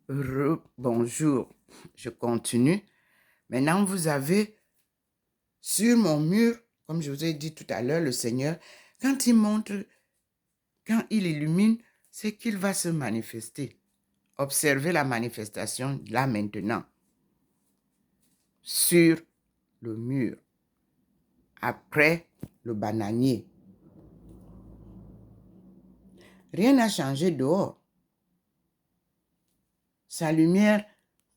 Bonjour, je continue. Maintenant, vous avez sur mon mur, comme je vous ai dit tout à l'heure, le Seigneur, quand il montre, quand il illumine, c'est qu'il va se manifester. Observez la manifestation là maintenant, sur le mur, après le bananier. Rien n'a changé dehors. Sa lumière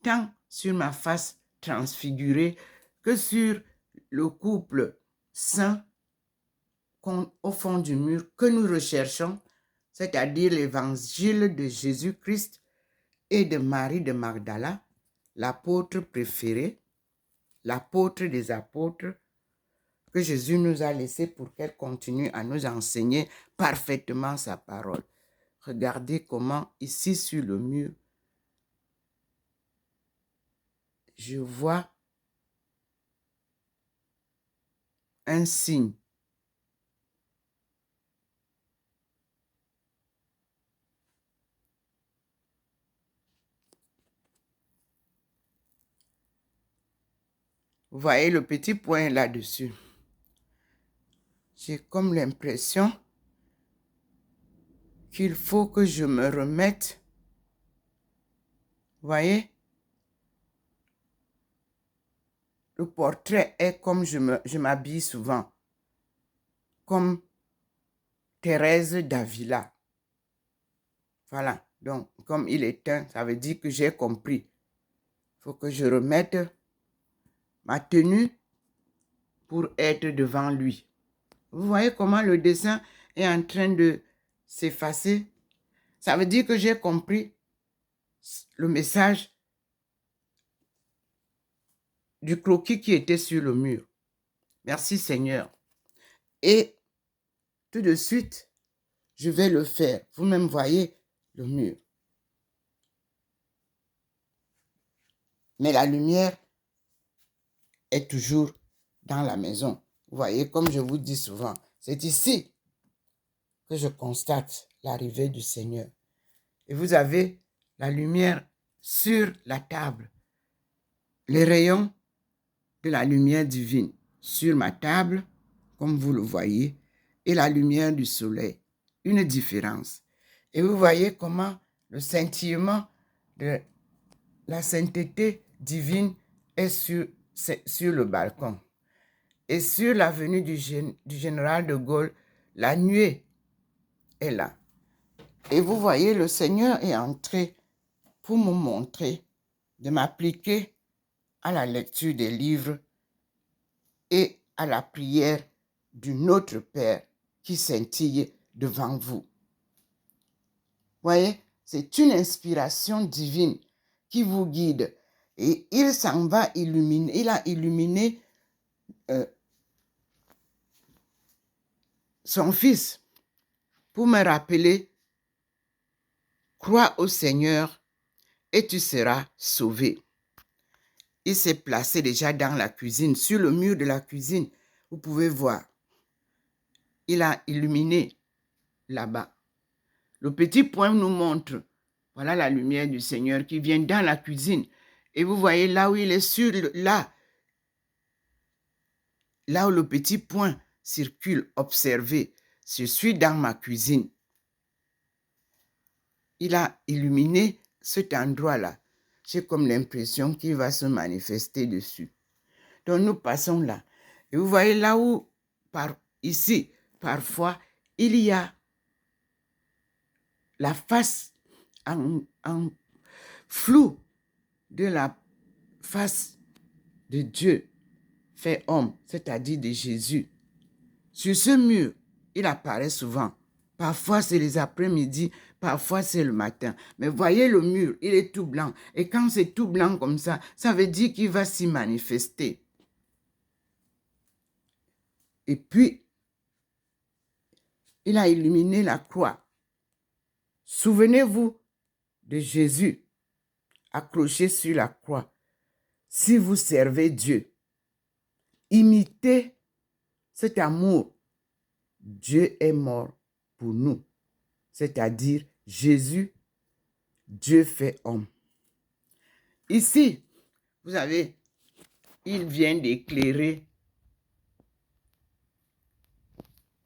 tant sur ma face transfigurée que sur le couple saint au fond du mur que nous recherchons, c'est-à-dire l'évangile de Jésus-Christ et de Marie de Magdala, l'apôtre préféré, l'apôtre des apôtres, que Jésus nous a laissé pour qu'elle continue à nous enseigner parfaitement sa parole. Regardez comment ici sur le mur, je vois un signe. Vous voyez le petit point là-dessus. J'ai comme l'impression qu'il faut que je me remette. Vous voyez? Le portrait est comme je m'habille souvent, comme Thérèse d'Avila. Voilà, donc comme il est teint, ça veut dire que j'ai compris. Il faut que je remette ma tenue pour être devant lui. Vous voyez comment le dessin est en train de s'effacer? Ça veut dire que j'ai compris le message du croquis qui était sur le mur. Merci Seigneur. Et tout de suite, je vais le faire. Vous-même voyez le mur. Mais la lumière est toujours dans la maison. Vous voyez, comme je vous dis souvent, c'est ici que je constate l'arrivée du Seigneur. Et vous avez la lumière sur la table, les rayons de la lumière divine sur ma table, comme vous le voyez, et la lumière du soleil. Une différence. Et vous voyez comment le scintillement de la sainteté divine est sur le balcon. Et sur l'avenue du général de Gaulle, la nuée est là. Et vous voyez, le Seigneur est entré pour me montrer de m'appliquer à la lecture des livres et à la prière du Notre Père qui scintille devant vous. Voyez, c'est une inspiration divine qui vous guide. Et il s'en va illuminer, il a illuminé son fils pour me rappeler, crois au Seigneur et tu seras sauvé. Il s'est placé déjà dans la cuisine, sur le mur de la cuisine. Vous pouvez voir. Il a illuminé là-bas. Le petit point nous montre, voilà la lumière du Seigneur qui vient dans la cuisine. Et vous voyez là où il est sur là où le petit point circule, observez. Je suis dans ma cuisine. Il a illuminé cet endroit-là. J'ai comme l'impression qu'il va se manifester dessus. Donc nous passons là. Et vous voyez là où, ici, parfois, il y a la face en flou de la face de Dieu fait homme, c'est-à-dire de Jésus. Sur ce mur, il apparaît souvent. Parfois, c'est les après-midi, parfois, c'est le matin. Mais voyez le mur, il est tout blanc. Et quand c'est tout blanc comme ça veut dire qu'il va s'y manifester. Et puis, il a illuminé la croix. Souvenez-vous de Jésus accroché sur la croix. Si vous servez Dieu, imitez cet amour. Dieu est mort pour nous, c'est-à-dire Jésus, Dieu fait homme. Ici, vous savez, il vient d'éclairer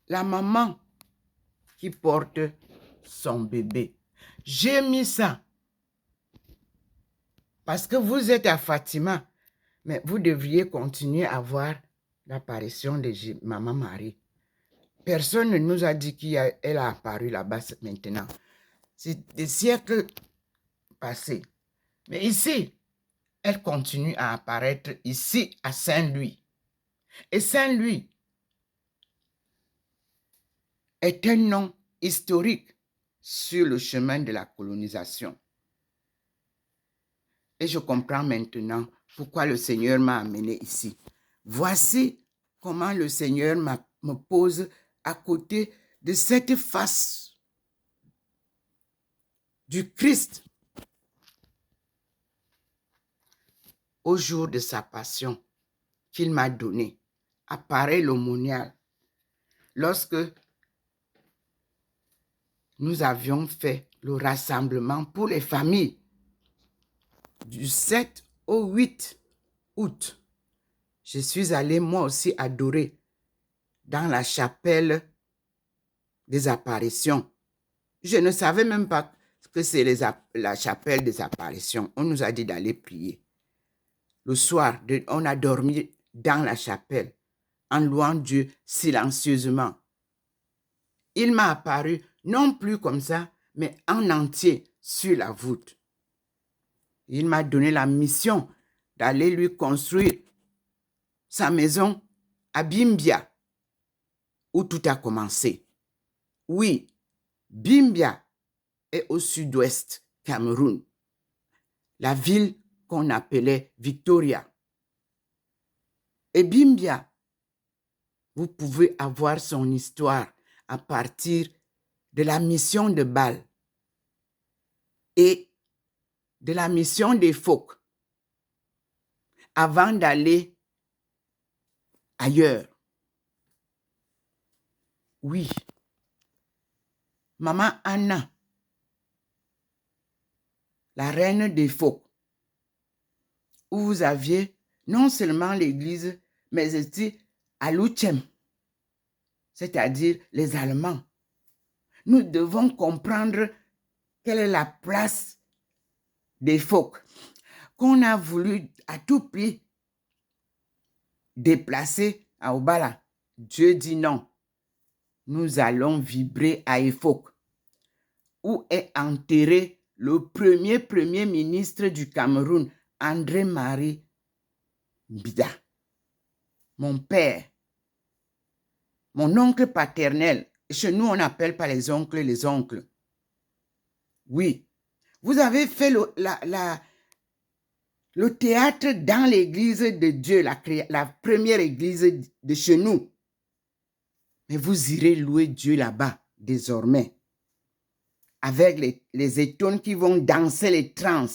la maman qui porte son bébé. J'ai mis ça parce que vous êtes à Fatima, mais vous devriez continuer à voir l'apparition de Maman Marie. Personne ne nous a dit qu'elle a apparu là-bas maintenant. C'est des siècles passés. Mais ici, elle continue à apparaître ici à Saint-Louis. Et Saint-Louis est un nom historique sur le chemin de la colonisation. Et je comprends maintenant pourquoi le Seigneur m'a amené ici. Voici comment le Seigneur me pose à côté de cette face du Christ au jour de sa passion qu'il m'a donnée. Apparaît l'aumônial. Lorsque nous avions fait le rassemblement pour les familles du 7 au 8 août, je suis allée moi aussi adorer dans la chapelle des apparitions. Je ne savais même pas que c'est la chapelle des apparitions. On nous a dit d'aller prier. Le soir, on a dormi dans la chapelle en louant Dieu silencieusement. Il m'a apparu non plus comme ça, mais en entier sur la voûte. Il m'a donné la mission d'aller lui construire sa maison à Bimbia, où tout a commencé. Oui, Bimbia est au sud-ouest Cameroun, la ville qu'on appelait Victoria. Et Bimbia, vous pouvez avoir son histoire à partir de la mission de Bâle et de la mission des phoques avant d'aller ailleurs. Oui, Maman Anna, la reine des phoques, où vous aviez non seulement l'église, mais aussi à Luchem, c'est-à-dire les Allemands. Nous devons comprendre quelle est la place des phoques qu'on a voulu à tout prix déplacer à Obala. Dieu dit non. Nous allons vibrer à Efok, où est enterré le premier ministre du Cameroun, André-Marie Mbida. Mon père, mon oncle paternel. Chez nous, on n'appelle pas les oncles les oncles. Oui, vous avez fait le théâtre dans l'église de Dieu, la première église de chez nous. Mais vous irez louer Dieu là-bas désormais, avec les étones qui vont danser les trans,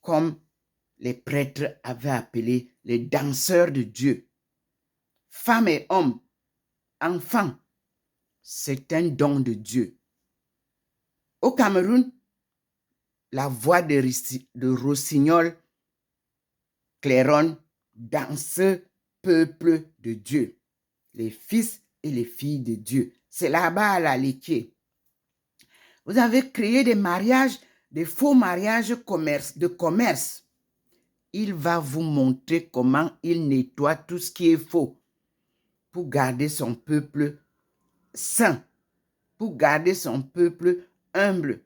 comme les prêtres avaient appelé les danseurs de Dieu. Femmes et hommes, enfants, c'est un don de Dieu. Au Cameroun, la voix de Rossignol claironne dans ce peuple de Dieu, les fils et les filles de Dieu. C'est là-bas à la Liquier. Vous avez créé des mariages, des faux mariages de commerce. Il va vous montrer comment il nettoie tout ce qui est faux pour garder son peuple saint, pour garder son peuple humble,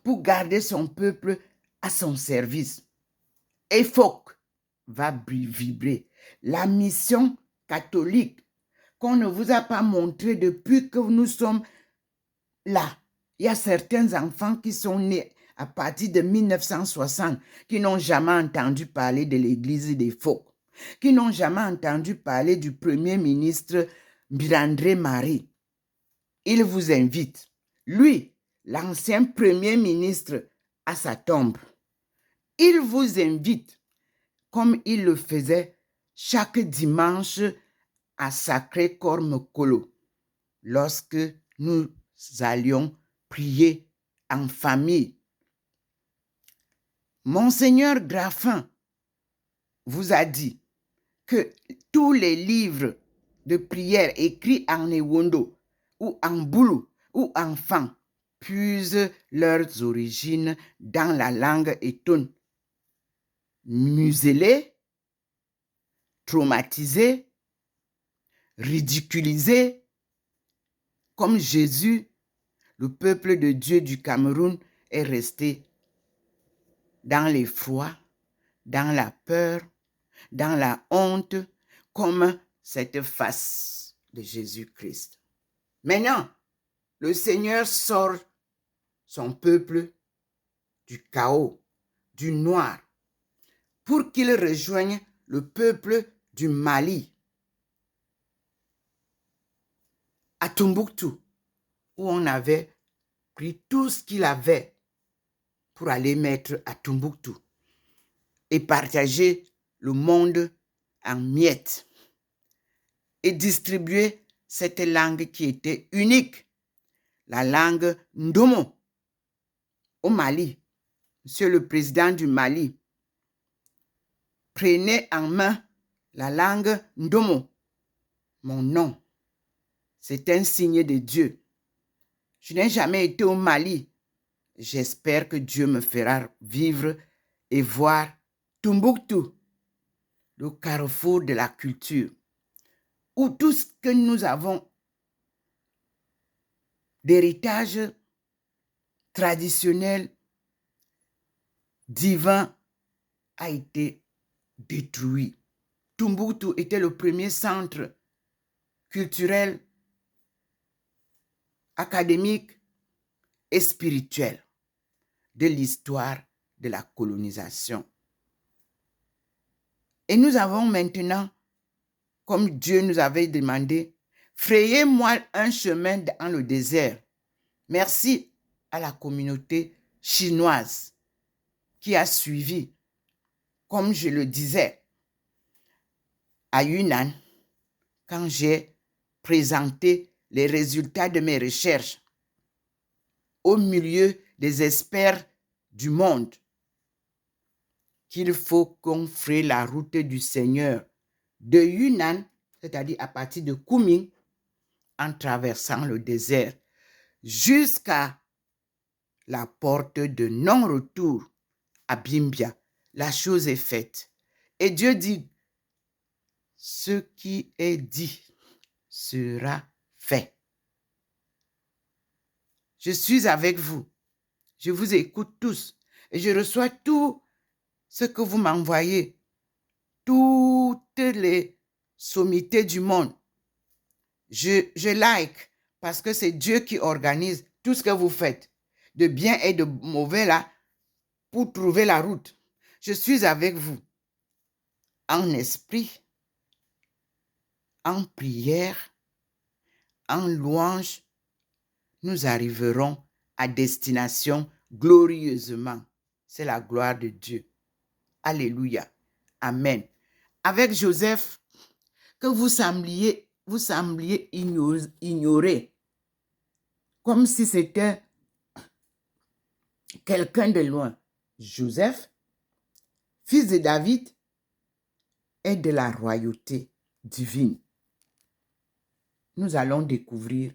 pour garder son peuple à son service. Et Efok va vibrer. La mission catholique qu'on ne vous a pas montrée depuis que nous sommes là. Il y a certains enfants qui sont nés à partir de 1960 qui n'ont jamais entendu parler de l'église des phoques, qui n'ont jamais entendu parler du premier ministre André Marie. Il vous invite, lui, l'ancien premier ministre, à sa tombe. Il vous invite, comme il le faisait chaque dimanche à Sacré-Cœur Mokolo, lorsque nous allions prier en famille. Monseigneur Graffin vous a dit que tous les livres de prière écrits en Ewondo ou en Boulou ou en Fan puisent leurs origines dans la langue Eton. Muselés, traumatisés, ridiculisés, comme Jésus, le peuple de Dieu du Cameroun est resté dans l'effroi, dans la peur, dans la honte, comme cette face de Jésus-Christ. Maintenant, le Seigneur sort son peuple du chaos, du noir, pour qu'il rejoigne le peuple du Mali, à Tombouctou, où on avait pris tout ce qu'il avait pour aller mettre à Tombouctou et partager le monde en miettes et distribuer cette langue qui était unique, la langue Ndomo, au Mali. Monsieur le président du Mali, prenez en main la langue Ndomo. Mon nom, c'est un signe de Dieu. Je n'ai jamais été au Mali. J'espère que Dieu me fera vivre et voir Tombouctou, le carrefour de la culture, où tout ce que nous avons d'héritage traditionnel, divin, a été détruit. Tombouctou était le premier centre culturel, académique et spirituel de l'histoire de la colonisation. Et nous avons maintenant, comme Dieu nous avait demandé, frayez-moi un chemin dans le désert. Merci à la communauté chinoise qui a suivi, comme je le disais, à Yunnan, quand j'ai présenté les résultats de mes recherches au milieu des experts du monde, qu'il faut qu'on fraye la route du Seigneur de Yunnan, c'est-à-dire à partir de Kunming, en traversant le désert, jusqu'à la porte de non-retour à Bimbia. La chose est faite. Et Dieu dit, ce qui est dit sera fait. Je suis avec vous. Je vous écoute tous. Et je reçois tout ce que vous m'envoyez. Toutes les sommités du monde. Je like parce que c'est Dieu qui organise tout ce que vous faites, de bien et de mauvais là, pour trouver la route. Je suis avec vous en esprit, en prière, en louange. Nous arriverons à destination glorieusement. C'est la gloire de Dieu. Alléluia. Amen. Avec Joseph, que vous sembliez ignorer, comme si c'était quelqu'un de loin. Joseph, fils de David, est de la royauté divine. Nous allons découvrir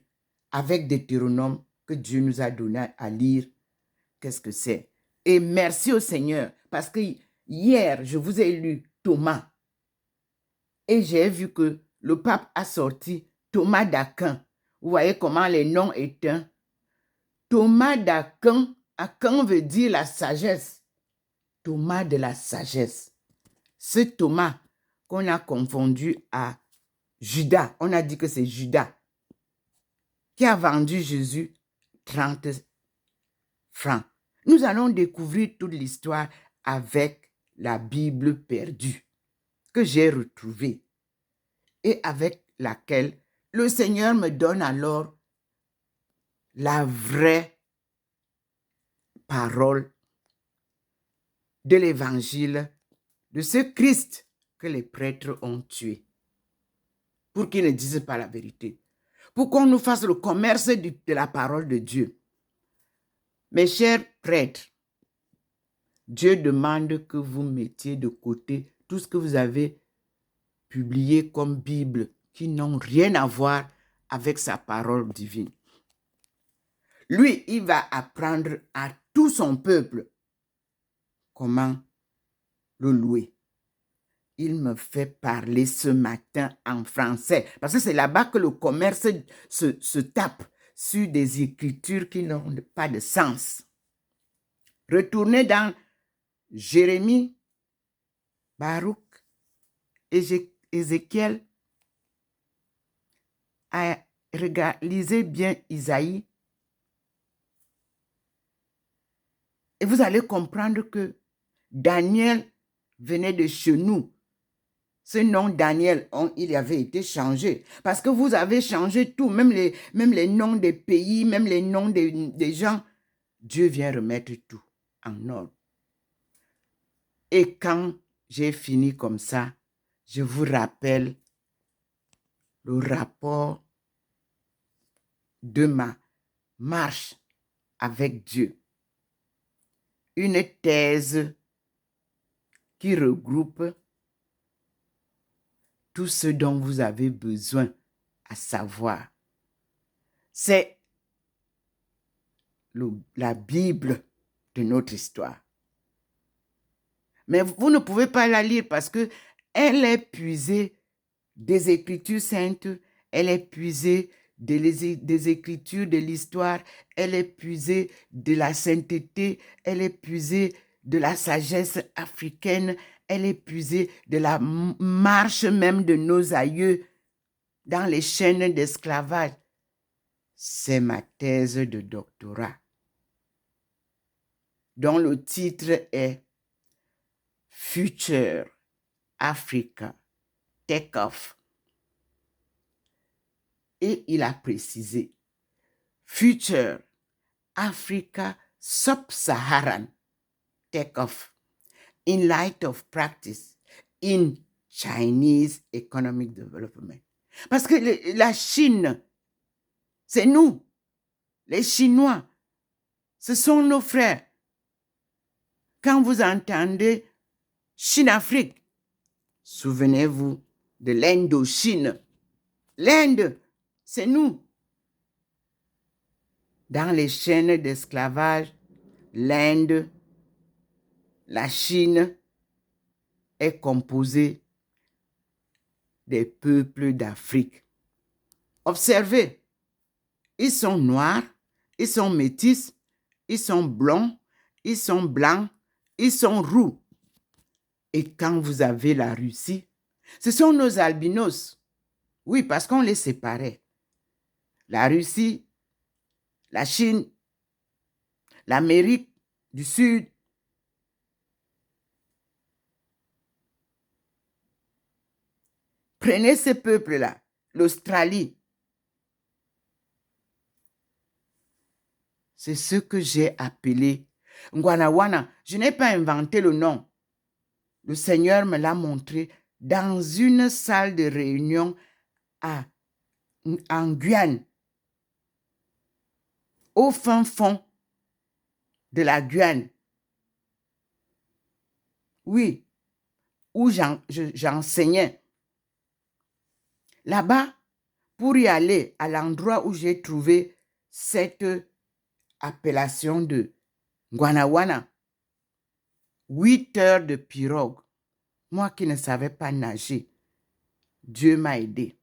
avec Deutéronome que Dieu nous a donné à lire qu'est-ce que c'est. Et merci au Seigneur, parce que hier, je vous ai lu Thomas et j'ai vu que le pape a sorti Thomas d'Aquin. Vous voyez comment les noms éteints. Thomas d'Aquin, Aquin veut dire la sagesse. Thomas de la sagesse. Ce Thomas qu'on a confondu à Judas, on a dit que c'est Judas, qui a vendu Jésus 30 francs. Nous allons découvrir toute l'histoire avec la Bible perdue que j'ai retrouvée et avec laquelle le Seigneur me donne alors la vraie parole de l'évangile de ce Christ que les prêtres ont tué pour qu'ils ne disent pas la vérité, pour qu'on nous fasse le commerce de la parole de Dieu. Mes chers prêtres, Dieu demande que vous mettiez de côté tout ce que vous avez publié comme Bible qui n'ont rien à voir avec sa parole divine. Lui, il va apprendre à tout son peuple comment le louer. Il me fait parler ce matin en français parce que c'est là-bas que le commerce se tape sur des écritures qui n'ont pas de sens. Retournez dans Jérémie, Baruch, Ézéchiel, lisez bien Isaïe et vous allez comprendre que Daniel venait de chez nous. Ce nom Daniel, il avait été changé parce que vous avez changé tout, même les noms des pays, même les noms des gens. Dieu vient remettre tout en ordre. Et quand j'ai fini comme ça, je vous rappelle le rapport de ma marche avec Dieu. Une thèse qui regroupe tout ce dont vous avez besoin à savoir. C'est la Bible de notre histoire. Mais vous ne pouvez pas la lire parce que elle est puisée des Écritures saintes, elle est puisée des Écritures de l'histoire, elle est puisée de la sainteté, elle est puisée de la sagesse africaine, elle est puisée de la marche même de nos aïeux dans les chaînes d'esclavage. C'est ma thèse de doctorat, dont le titre est Future Africa Take-off. Et il a précisé Future Africa Sub-Saharan Take-off in light of practice in Chinese Economic Development. Parce que la Chine, c'est nous, les Chinois, ce sont nos frères. Quand vous entendez Chine-Afrique, souvenez-vous de l'Indochine. L'Inde, c'est nous. Dans les chaînes d'esclavage, l'Inde, la Chine est composée des peuples d'Afrique. Observez, ils sont noirs, ils sont métis, ils sont blonds, ils sont blancs, ils sont roux. Et quand vous avez la Russie, ce sont nos albinos. Oui, parce qu'on les séparait. La Russie, la Chine, l'Amérique du Sud. Prenez ces peuples-là, l'Australie. C'est ce que j'ai appelé Ngwanawana. Je n'ai pas inventé le nom. Le Seigneur me l'a montré dans une salle de réunion en Guyane, au fin fond de la Guyane. Oui, où j'enseignais. Là-bas, pour y aller à l'endroit où j'ai trouvé cette appellation de Ngwanawana, 8 heures de pirogue. Moi qui ne savais pas nager, Dieu m'a aidé.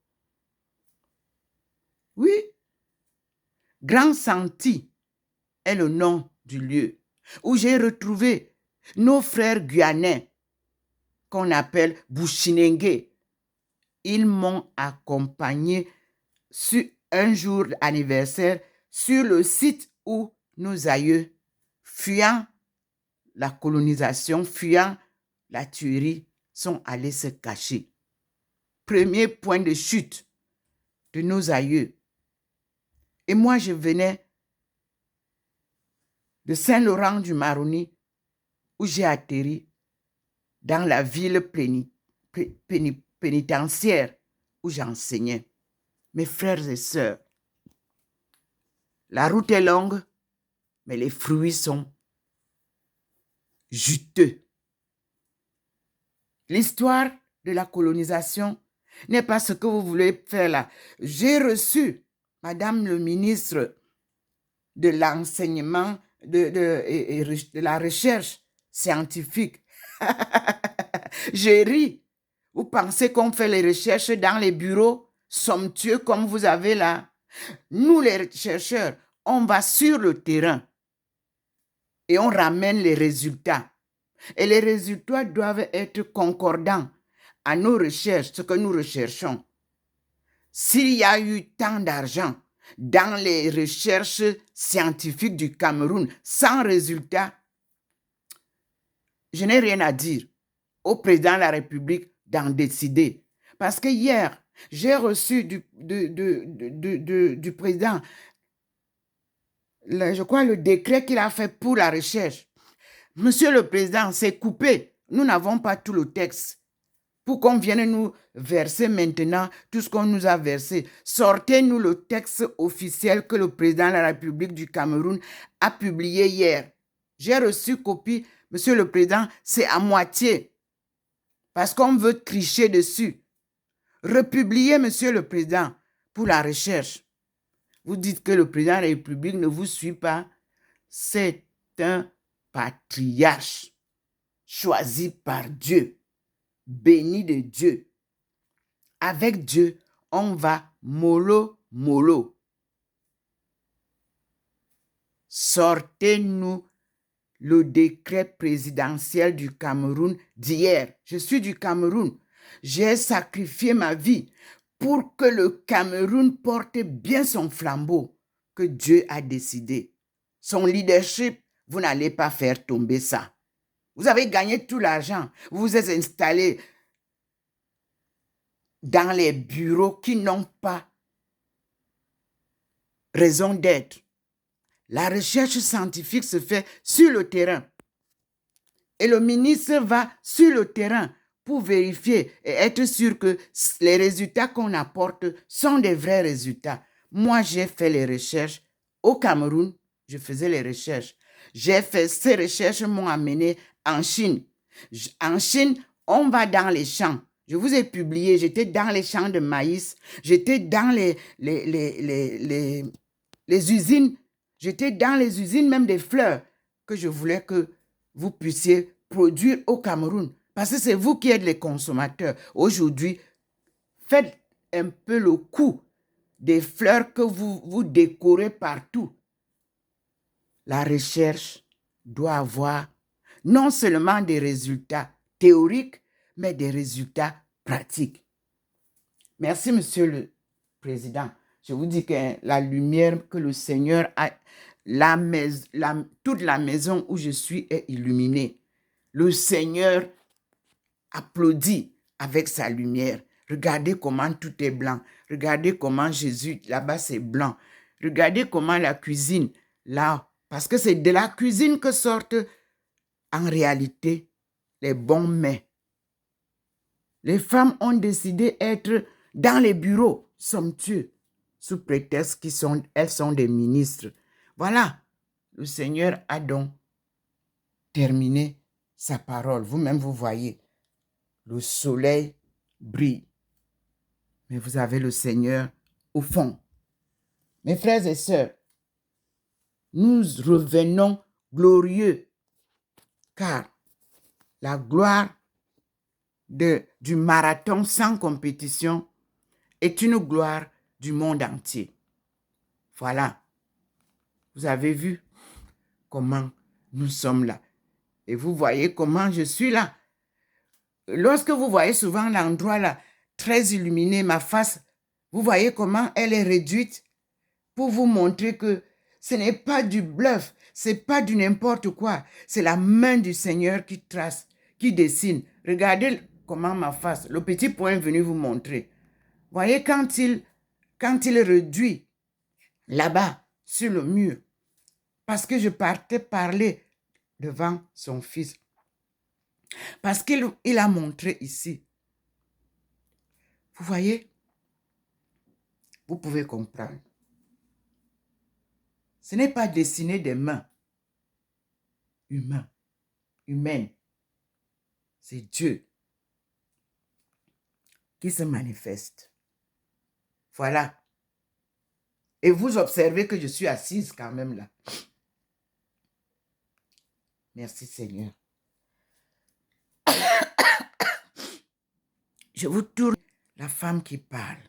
Oui, Grand Santi est le nom du lieu où j'ai retrouvé nos frères guyanais qu'on appelle Bushinengue. Ils m'ont accompagné sur un jour anniversaire sur le site où nos aïeux, fuyant la colonisation, fuyant la tuerie, sont allés se cacher. Premier point de chute de nos aïeux. Et moi, je venais de Saint-Laurent-du-Maroni, où j'ai atterri dans la ville pénitentiaire où j'enseignais. Mes frères et sœurs, la route est longue, mais les fruits sont juteux. L'histoire de la colonisation n'est pas ce que vous voulez faire là. J'ai reçu, Madame le ministre de l'enseignement, de la recherche scientifique. J'ai ri. Vous pensez qu'on fait les recherches dans les bureaux somptueux comme vous avez là? Nous, les chercheurs, on va sur le terrain et on ramène les résultats. Et les résultats doivent être concordants à nos recherches, ce que nous recherchons. S'il y a eu tant d'argent dans les recherches scientifiques du Cameroun sans résultat, je n'ai rien à dire au président de la République d'en décider. Parce que hier, j'ai reçu du président, je crois, le décret qu'il a fait pour la recherche. Monsieur le Président, c'est coupé. Nous n'avons pas tout le texte. Pour qu'on vienne nous verser maintenant tout ce qu'on nous a versé. Sortez-nous le texte officiel que le président de la République du Cameroun a publié hier. J'ai reçu copie, Monsieur le Président, c'est à moitié. Parce qu'on veut tricher dessus. Republiez, Monsieur le Président, pour la recherche. Vous dites que le président de la République ne vous suit pas. C'est un patriarche choisi par Dieu, béni de Dieu. Avec Dieu, on va mollo, mollo. Sortez-nous le décret présidentiel du Cameroun d'hier. Je suis du Cameroun. J'ai sacrifié ma vie pour que le Cameroun porte bien son flambeau que Dieu a décidé. Son leadership, vous n'allez pas faire tomber ça. Vous avez gagné tout l'argent. Vous vous êtes installé dans les bureaux qui n'ont pas raison d'être. La recherche scientifique se fait sur le terrain. Et le ministre va sur le terrain pour vérifier et être sûr que les résultats qu'on apporte sont des vrais résultats. Moi, j'ai fait les recherches au Cameroun. Je faisais les recherches. J'ai fait ces recherches m'ont amené en Chine. En Chine, on va dans les champs. Je vous ai publié, j'étais dans les champs de maïs. J'étais dans les usines. J'étais dans les usines même des fleurs que je voulais que vous puissiez produire au Cameroun. Parce que c'est vous qui êtes les consommateurs. Aujourd'hui, faites un peu le coût des fleurs que vous décorez partout. La recherche doit avoir non seulement des résultats théoriques, mais des résultats pratiques. Merci, Monsieur le Président. Je vous dis que la lumière que le Seigneur a, toute la maison où je suis est illuminée. Le Seigneur applaudit avec sa lumière. Regardez comment tout est blanc. Regardez comment Jésus, là-bas, c'est blanc. Regardez comment la cuisine, là, parce que c'est de la cuisine que sortent en réalité les bons mets. Les femmes ont décidé d'être dans les bureaux somptueux sous prétexte qu'elles sont des ministres. Voilà, le Seigneur a donc terminé sa parole. Vous-même, vous voyez, le soleil brille. Mais vous avez le Seigneur au fond. Mes frères et sœurs, nous revenons glorieux, car la gloire du marathon sans compétition est une gloire du monde entier. Voilà. Vous avez vu comment nous sommes là. Et vous voyez comment je suis là. Lorsque vous voyez souvent l'endroit là, très illuminé, ma face, vous voyez comment elle est réduite pour vous montrer que ce n'est pas du bluff, c'est pas du n'importe quoi. C'est la main du Seigneur qui trace, qui dessine. Regardez comment ma face, le petit point est venu vous montrer. Voyez quand il réduit là-bas sur le mur, parce que je partais parler devant son fils. Parce qu'il a montré ici. Vous voyez? Vous pouvez comprendre. Ce n'est pas dessiner des mains humains humaine. C'est Dieu qui se manifeste. Voilà. Et vous observez que je suis assise quand même là. Merci Seigneur. Je vous tourne la femme qui parle.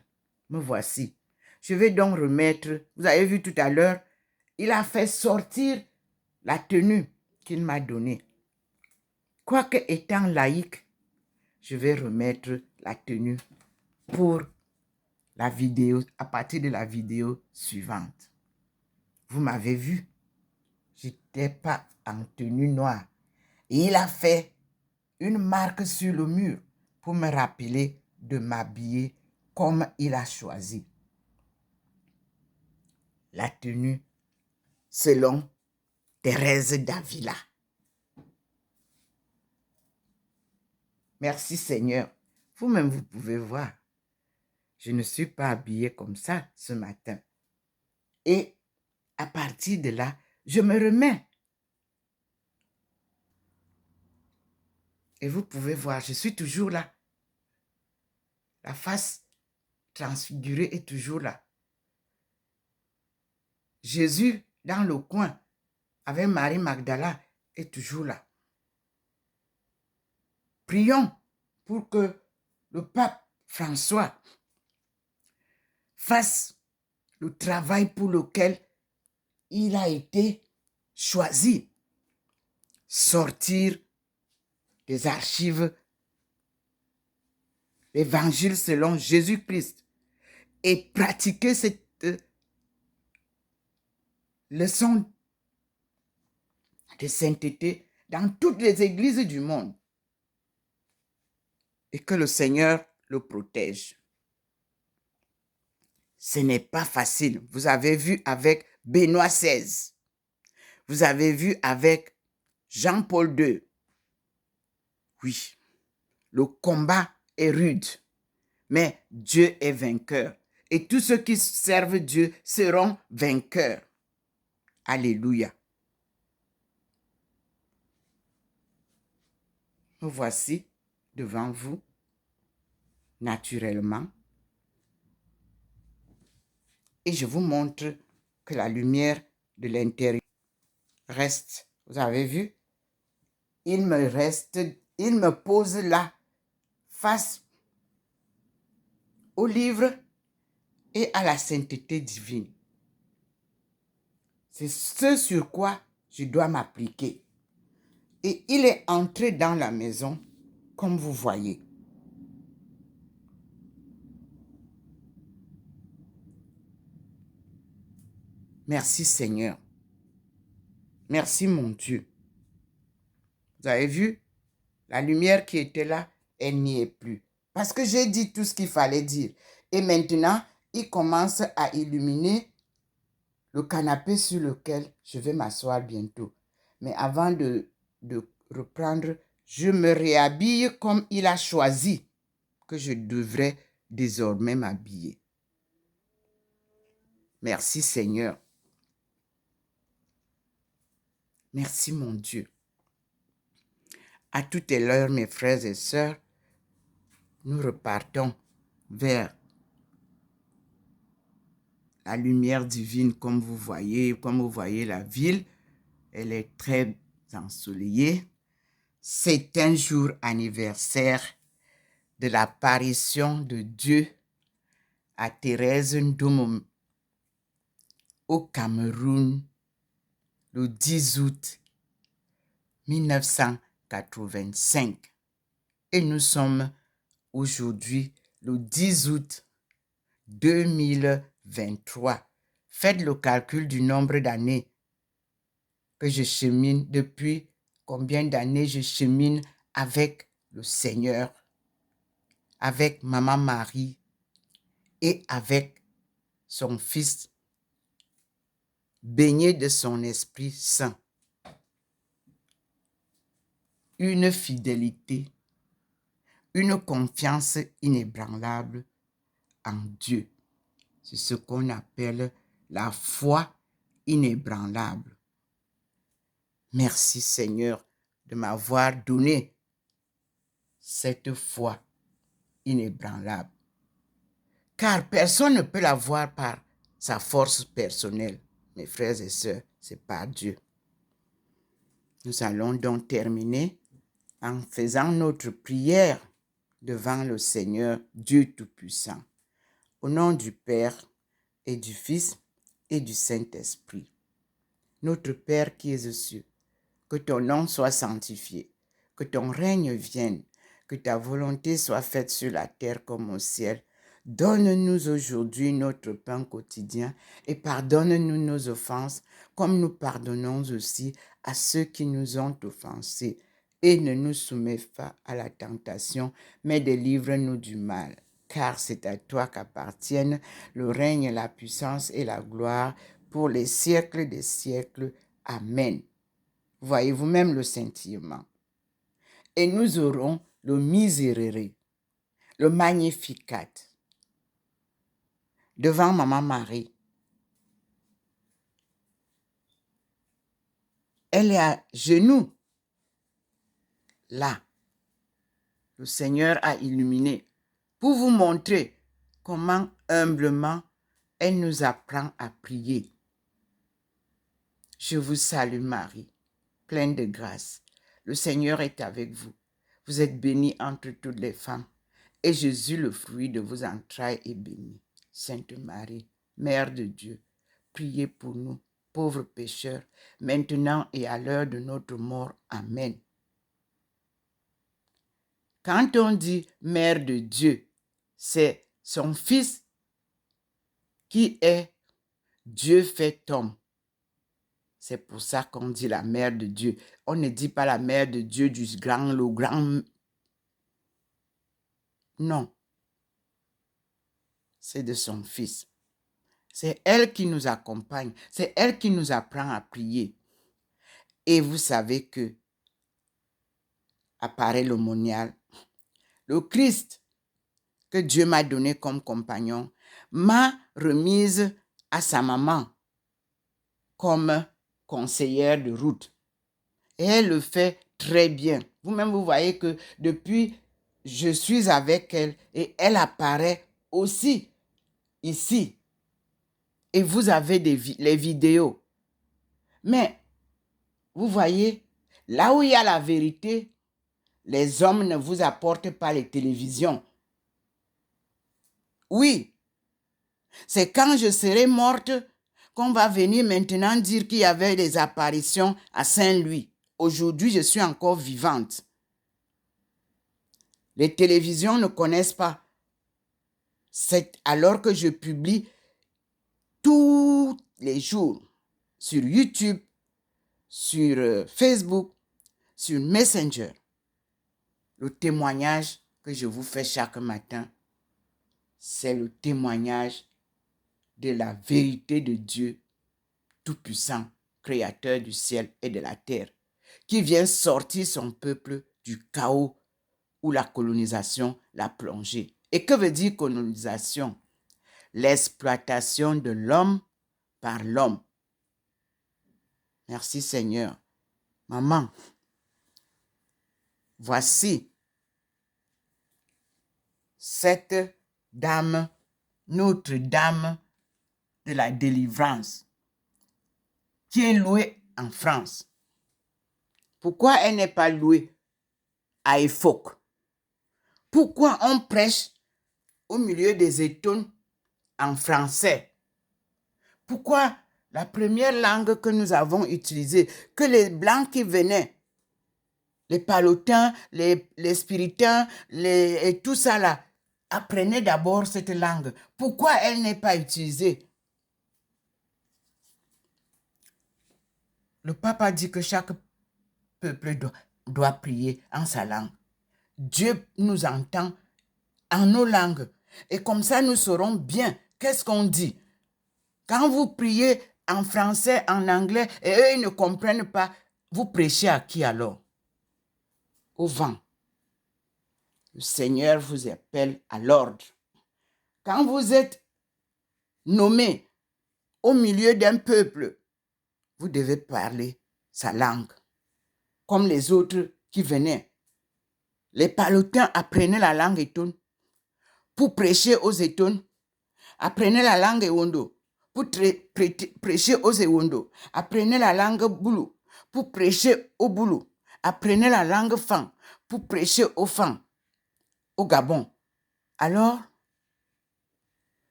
Me voici. Je vais donc remettre, vous avez vu tout à l'heure, il a fait sortir la tenue qu'il m'a donnée. Quoique étant laïque, je vais remettre la tenue pour la vidéo, à partir de la vidéo suivante. Vous m'avez vu, je n'étais pas en tenue noire. Et il a fait une marque sur le mur pour me rappeler de m'habiller comme il a choisi. La tenue selon Thérèse d'Avila. Merci Seigneur. Vous-même, vous pouvez voir. Je ne suis pas habillée comme ça ce matin. Et à partir de là, je me remets. Et vous pouvez voir, je suis toujours là. La face transfigurée est toujours là. Jésus, dans le coin, avec Marie Magdala, est toujours là. Prions pour que le pape François fasse le travail pour lequel il a été choisi. Sortir des archives l'Évangile selon Jésus-Christ et pratiquer cette leçon de sainteté dans toutes les églises du monde. Et que le Seigneur le protège. Ce n'est pas facile. Vous avez vu avec Benoît XVI. Vous avez vu avec Jean-Paul II. Oui, le combat est rude, mais Dieu est vainqueur. Et tous ceux qui servent Dieu seront vainqueurs. Alléluia. Me voici devant vous, naturellement. Et je vous montre que la lumière de l'intérieur reste. Vous avez vu? Il me pose là, face au livre et à la sainteté divine. C'est ce sur quoi je dois m'appliquer. Et il est entré dans la maison, comme vous voyez. Merci Seigneur. Merci mon Dieu. Vous avez vu? La lumière qui était là, elle n'y est plus. Parce que j'ai dit tout ce qu'il fallait dire. Et maintenant, il commence à illuminer le canapé sur lequel je vais m'asseoir bientôt. Mais avant de reprendre, je me réhabille comme il a choisi que je devrais désormais m'habiller. Merci Seigneur. Merci mon Dieu. À toute l'heure, mes frères et sœurs, nous repartons vers la lumière divine comme vous voyez la ville. Elle est très ensoleillée. C'est un jour anniversaire de l'apparition de Dieu à Thérèse Ndomom au Cameroun le 10 août 1985. Et nous sommes aujourd'hui le 10 août 2023. Faites le calcul du nombre d'années que je chemine, depuis combien d'années je chemine avec le Seigneur, avec Maman Marie et avec son Fils, baigné de son Esprit Saint. Une fidélité, une confiance inébranlable en Dieu. C'est ce qu'on appelle la foi inébranlable. Merci Seigneur de m'avoir donné cette foi inébranlable. Car personne ne peut l'avoir par sa force personnelle. Mes frères et sœurs, c'est par Dieu. Nous allons donc terminer en faisant notre prière devant le Seigneur Dieu Tout-Puissant. Au nom du Père et du Fils et du Saint-Esprit. Notre Père qui es aux cieux, que ton nom soit sanctifié, que ton règne vienne, que ta volonté soit faite sur la terre comme au ciel. Donne-nous aujourd'hui notre pain quotidien et pardonne-nous nos offenses comme nous pardonnons aussi à ceux qui nous ont offensés. Et ne nous soumets pas à la tentation, mais délivre-nous du mal. Car c'est à toi qu'appartiennent le règne, la puissance et la gloire pour les siècles des siècles. Amen. Voyez vous-même le scintillement. Et nous aurons le Miserere, le Magnificat, devant Maman Marie. Elle est à genoux. Là, le Seigneur a illuminé pour vous montrer comment humblement elle nous apprend à prier. Je vous salue Marie, pleine de grâce. Le Seigneur est avec vous. Vous êtes bénie entre toutes les femmes, et Jésus, le fruit de vos entrailles, est béni. Sainte Marie, Mère de Dieu, priez pour nous, pauvres pécheurs, maintenant et à l'heure de notre mort. Amen. Quand on dit Mère de Dieu, c'est son Fils qui est Dieu fait homme. C'est pour ça qu'on dit la Mère de Dieu. On ne dit pas la Mère de Dieu le grand. Non. C'est de son Fils. C'est elle qui nous accompagne. C'est elle qui nous apprend à prier. Et vous savez que apparaît le monial. Le Christ que Dieu m'a donné comme compagnon m'a remise à sa maman comme conseillère de route. Et elle le fait très bien. Vous-même, vous voyez que depuis, je suis avec elle et elle apparaît aussi ici. Et vous avez les vidéos. Mais, vous voyez, là où il y a la vérité, les hommes ne vous apportent pas les télévisions. Oui, c'est quand je serai morte qu'on va venir maintenant dire qu'il y avait des apparitions à Saint-Louis. Aujourd'hui, je suis encore vivante. Les télévisions ne connaissent pas. C'est alors que je publie tous les jours sur YouTube, sur Facebook, sur Messenger. Le témoignage que je vous fais chaque matin, c'est le témoignage de la vérité de Dieu Tout-Puissant, Créateur du ciel et de la terre, qui vient sortir son peuple du chaos où la colonisation l'a plongé. Et que veut dire colonisation? L'exploitation de l'homme par l'homme. Merci Seigneur. Maman, voici cette dame, notre dame de la délivrance, qui est louée en France. Pourquoi elle n'est pas louée à EFOC? Pourquoi on prêche au milieu des étoiles en français? Pourquoi la première langue que nous avons utilisée, que les Blancs qui venaient, les Palotins, les Spiritains, et tout ça là, apprenaient d'abord cette langue. Pourquoi elle n'est pas utilisée? Le pape a dit que chaque peuple doit prier en sa langue. Dieu nous entend en nos langues. Et comme ça, nous saurons bien qu'est-ce qu'on dit. Quand vous priez en français, en anglais, et eux, ils ne comprennent pas, vous prêchez à qui alors? Au vent. Le Seigneur vous appelle à l'ordre. Quand vous êtes nommé au milieu d'un peuple, vous devez parler sa langue. comme les autres qui venaient. Les palotins apprenaient la langue Eton pour prêcher aux Eton, apprenaient la langue Ewondo pour prêcher aux Ewondo, apprenaient la langue Boulou pour prêcher aux Boulou, apprenaient la langue Fang pour prêcher aux Fang, au Gabon. Alors,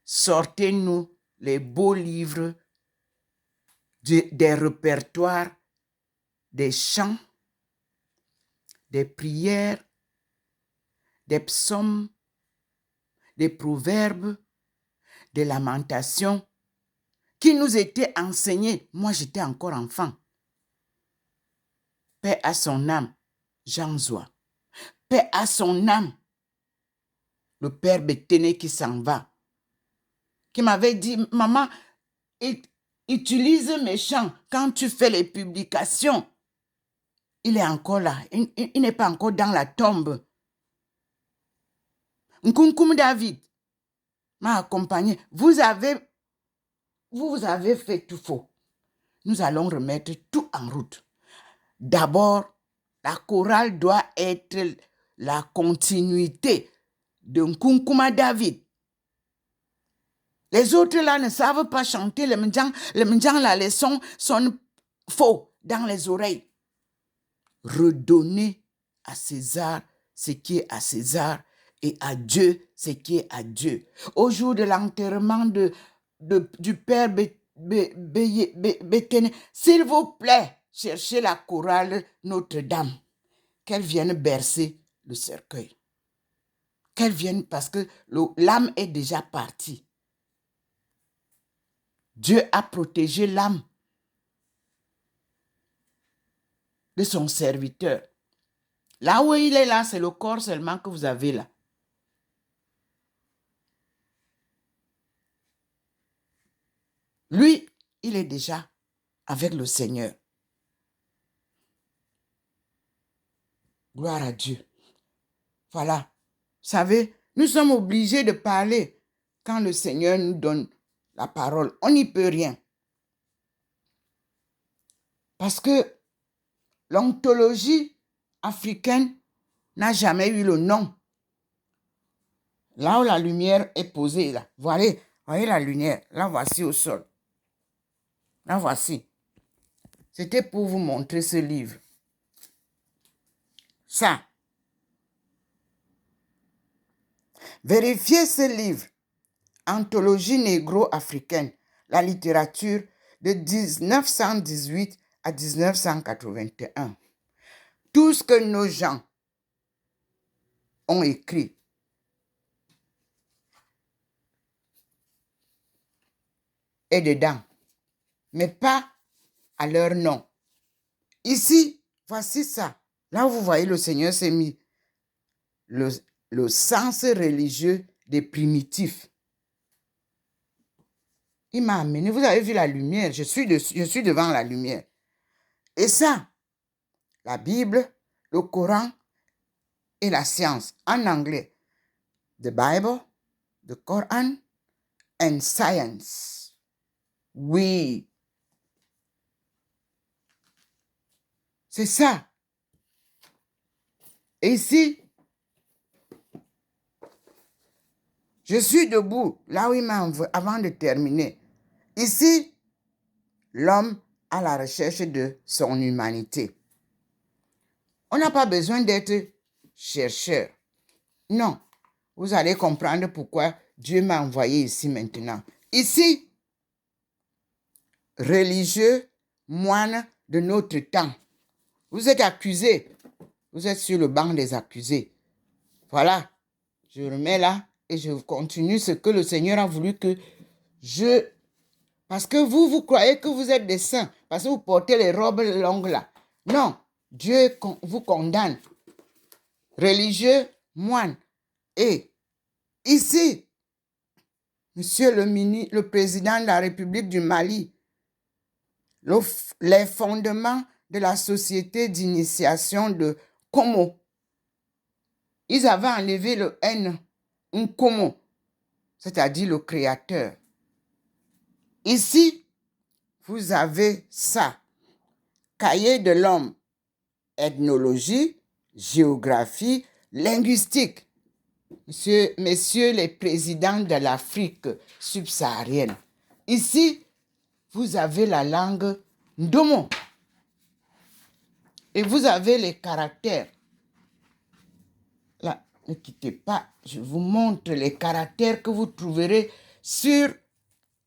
sortez-nous les beaux livres des répertoires, des chants, des prières, des psaumes, des proverbes, des lamentations qui nous étaient enseignés. Moi, j'étais encore enfant. Paix à son âme, Jean Zoua. Paix à son âme, le père Béténé qui s'en va, qui m'avait dit, maman, utilise mes chants quand tu fais les publications. Il est encore là, il n'est pas encore dans la tombe. Nkunkum David m'a accompagné. Vous avez fait tout faux. Nous allons remettre tout en route. D'abord, la chorale doit être la continuité de Nkunkuma David. Les autres là ne savent pas chanter. Les Mdjang là, les sons sonnent faux dans les oreilles. Redonnez à César ce qui est à César et à Dieu ce qui est à Dieu. Au jour de l'enterrement du père Béténé, s'il vous plaît, cherchez la chorale Notre-Dame, qu'elle vienne bercer le cercueil. Qu'elle vienne parce que l'âme est déjà partie. Dieu a protégé l'âme de son serviteur. Là où il est là, c'est le corps seulement que vous avez là. Lui, il est déjà avec le Seigneur. Gloire à Dieu. Voilà. Vous savez, nous sommes obligés de parler quand le Seigneur nous donne la parole. On n'y peut rien. Parce que l'ontologie africaine n'a jamais eu le nom. Là où la lumière est posée, là. Voyez la lumière. Là, voici au sol. Là, voici. C'était pour vous montrer ce livre. Ça. Vérifiez ce livre. Anthologie négro-africaine. La littérature de 1918 à 1981. Tout ce que nos gens ont écrit est dedans, mais pas à leur nom. Ici, voici ça. Là où vous voyez, le Seigneur s'est mis le sens religieux des primitifs. Il m'a amené, vous avez vu la lumière, je suis devant la lumière. Et ça, la Bible, le Coran et la science, en anglais. The Bible, the Quran and science. Oui. C'est ça. Et ici, je suis debout, là où il m'a envoyé, avant de terminer. Ici, l'homme à la recherche de son humanité. On n'a pas besoin d'être chercheur. Non. Vous allez comprendre pourquoi Dieu m'a envoyé ici maintenant. Ici, religieux, moine de notre temps. Vous êtes accusés. Vous êtes sur le banc des accusés. Voilà. Je remets là et je continue ce que le Seigneur a voulu que je... Parce que vous croyez que vous êtes des saints, parce que vous portez les robes longues là. Non, Dieu vous condamne. Religieux, moine. Et ici, Monsieur le président de la République du Mali, les fondements de la société d'initiation de Komo. Ils avaient enlevé le N, un Komo, c'est-à-dire le créateur. Ici, vous avez ça. Cahier de l'homme, ethnologie, géographie, linguistique. Messieurs les présidents de l'Afrique subsaharienne, ici, vous avez la langue Ndomo. Et vous avez les caractères. Là, ne quittez pas, je vous montre les caractères que vous trouverez sur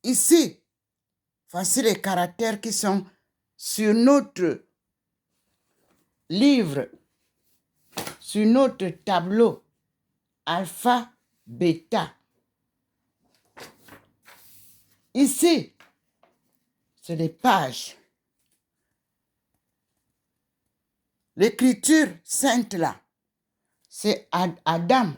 ici. Voici les caractères qui sont sur notre livre, sur notre tableau. Alpha, bêta. Ici, c'est les pages. L'écriture sainte là, c'est Adam.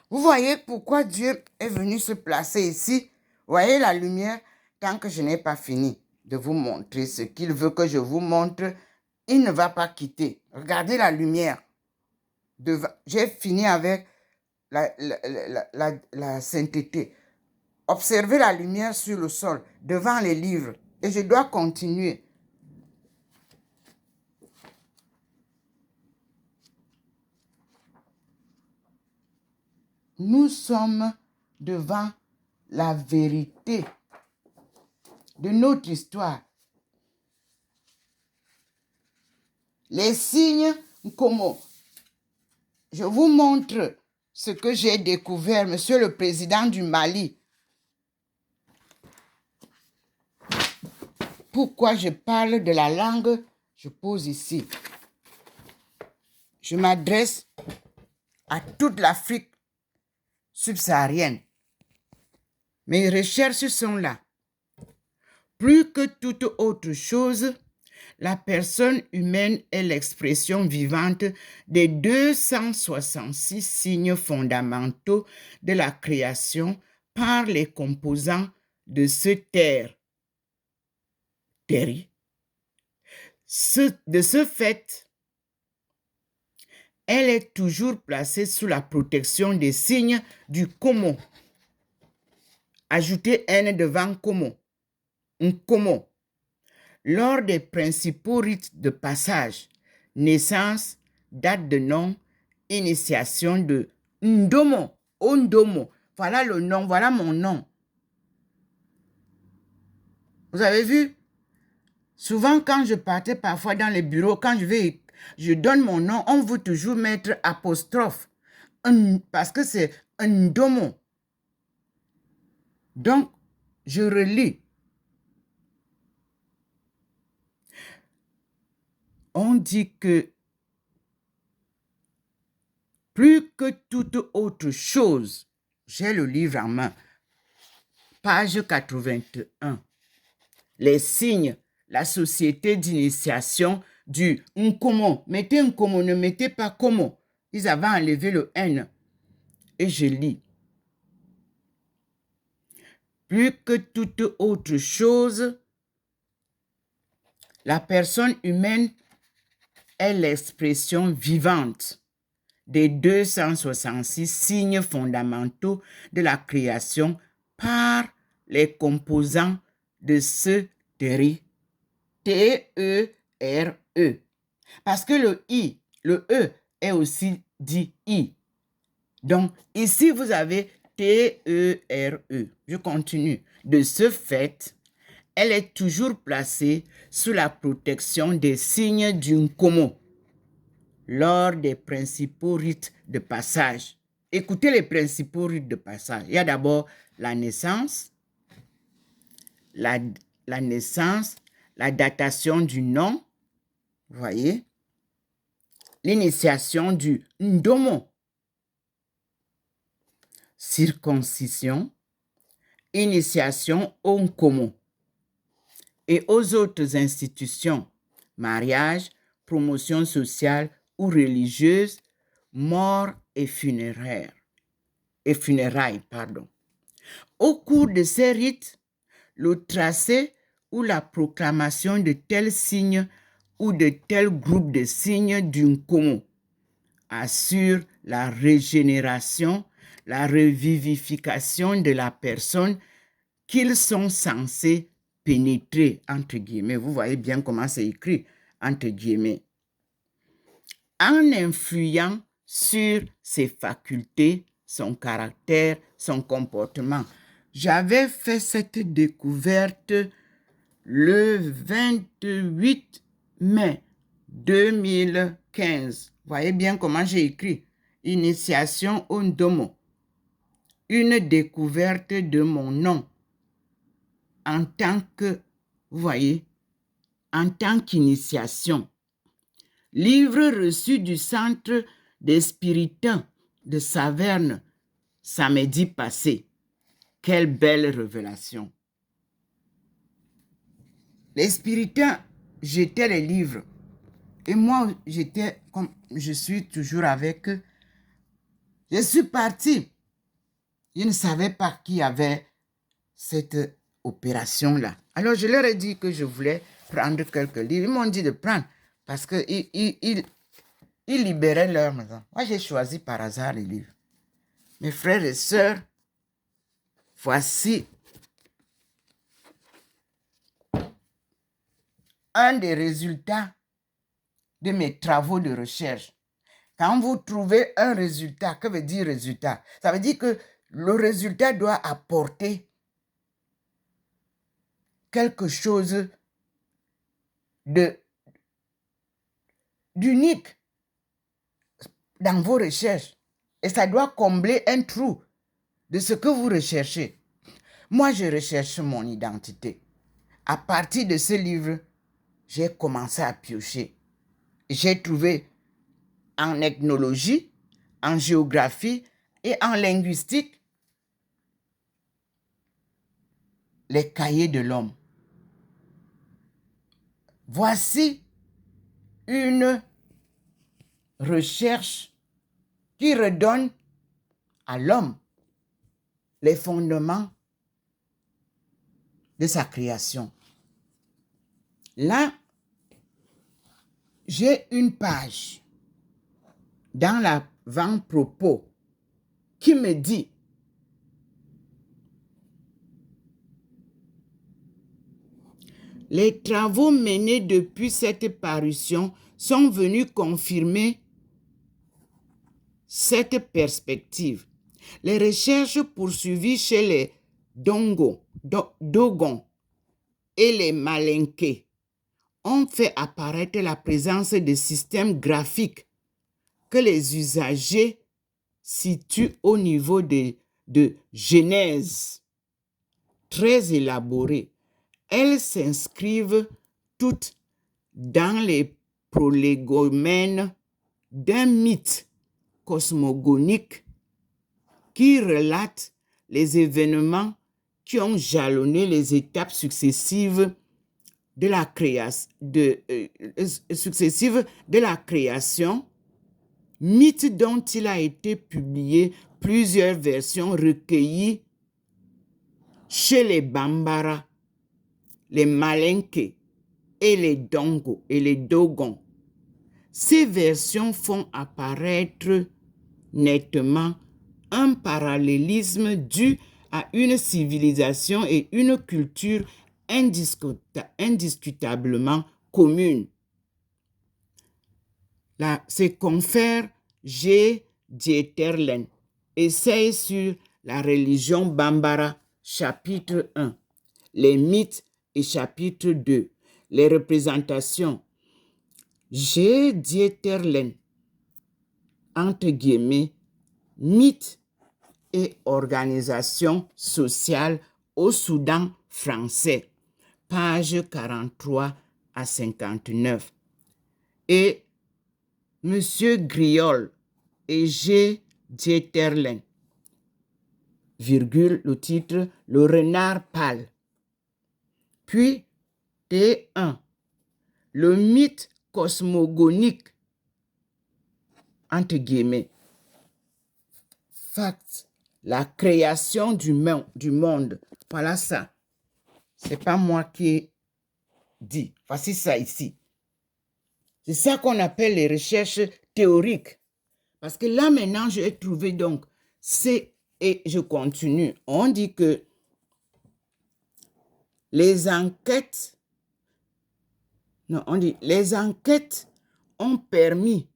Vous voyez pourquoi Dieu est venu se placer ici? Voyez la lumière? Tant que je n'ai pas fini de vous montrer ce qu'il veut que je vous montre, il ne va pas quitter. Regardez la lumière. J'ai fini avec la sainteté. Observez la lumière sur le sol, devant les livres. Et je dois continuer. Nous sommes devant la vérité de notre histoire. Les signes, comment? Je vous montre ce que j'ai découvert, Monsieur le Président du Mali. Pourquoi je parle de la langue? Je pose ici. Je m'adresse à toute l'Afrique subsaharienne. Mes recherches sont là. Plus que toute autre chose, la personne humaine est l'expression vivante des 266 signes fondamentaux de la création par les composants de ce terre. De ce fait, elle est toujours placée sous la protection des signes du Komo. Ajoutez N devant Komo. Un Komo. Lors des principaux rites de passage, naissance, date de nom, initiation de Ndomo, Ondomo. Voilà le nom, voilà mon nom. Vous avez vu? Souvent, quand je partais parfois dans les bureaux, quand je donne mon nom, on veut toujours mettre apostrophe. Parce que c'est Ndomo. Donc, je relis. On dit que plus que toute autre chose, j'ai le livre en main, page 81, les signes, la société d'initiation du Nkomo. Mettez Nkomo, ne mettez pas Komo. Ils avaient enlevé le N. Et je lis. Plus que toute autre chose, la personne humaine est l'expression vivante des 266 signes fondamentaux de la création par les composants de ce T-E-R-E. Parce que le E est aussi dit I. Donc, ici, vous avez T-E-R-E. Je continue. De ce fait, elle est toujours placée sous la protection des signes du Nkomo lors des principaux rites de passage. Écoutez les principaux rites de passage. Il y a d'abord la naissance, la naissance, la datation du nom, vous voyez, l'initiation du Ndomo, circoncision, initiation au Nkomo et aux autres institutions, mariage, promotion sociale ou religieuse, mort et funérailles. Au cours de ces rites, le tracé ou la proclamation de tels signes ou de tels groupes de signes du Nkomo assure la régénération, la revivification de la personne qu'ils sont censés pénétrer, entre guillemets. Vous voyez bien comment c'est écrit, entre guillemets. en influant sur ses facultés, son caractère, son comportement. J'avais fait cette découverte le 28 mai 2015. Voyez bien comment j'ai écrit. Initiation au Ndomo. Une découverte de mon nom en tant que, vous voyez, en tant qu'initiation. Livre reçu du Centre des Spiritains de Saverne, samedi passé. Quelle belle révélation. Les Spiritains jetaient les livres. Et moi, j'étais comme je suis toujours avec eux. Je suis partie. Je ne savais pas qui avait cette opération-là. Alors, je leur ai dit que je voulais prendre quelques livres. Ils m'ont dit de prendre parce qu'ils libéraient leur maison. Moi, j'ai choisi par hasard les livres. Mes frères et sœurs, voici un des résultats de mes travaux de recherche. Quand vous trouvez un résultat, que veut dire résultat? Ça veut dire que le résultat doit apporter quelque chose d'unique dans vos recherches. Et ça doit combler un trou de ce que vous recherchez. Moi, je recherche mon identité. À partir de ce livre, j'ai commencé à piocher. J'ai trouvé en ethnologie, en géographie et en linguistique les cahiers de l'homme. Voici une recherche qui redonne à l'homme les fondements de sa création. Là, j'ai une page dans l'avant-propos qui me dit les travaux menés depuis cette parution sont venus confirmer cette perspective. Les recherches poursuivies chez les Dogons et les Malinké ont fait apparaître la présence de systèmes graphiques que les usagers situent au niveau de genèse très élaborés. Elles s'inscrivent toutes dans les prolégomènes d'un mythe cosmogonique qui relate les événements qui ont jalonné les étapes successives de la création, mythe dont il a été publié plusieurs versions recueillies chez les Bambara, les Malinké et les Dongo et les Dogons. Ces versions font apparaître nettement un parallélisme dû à une civilisation et une culture indiscutablement communes. Ces confrères G. Dieterlen, Essai sur la religion Bambara, chapitre 1, les mythes et chapitre 2, les représentations. G. Dieterlen, entre guillemets, mythes et organisation sociale au Soudan français, page 43 à 59. Et M. Griol et G. Dieterlen, virgule, le titre, le renard pâle. Puis T1, le mythe cosmogonique, entre guillemets. Fact, la création du monde. Voilà ça. C'est pas moi qui ai dit. Voici ça ici. C'est ça qu'on appelle les recherches théoriques. Parce que là, maintenant, j'ai trouvé donc, et je continue. On dit que les enquêtes ont permis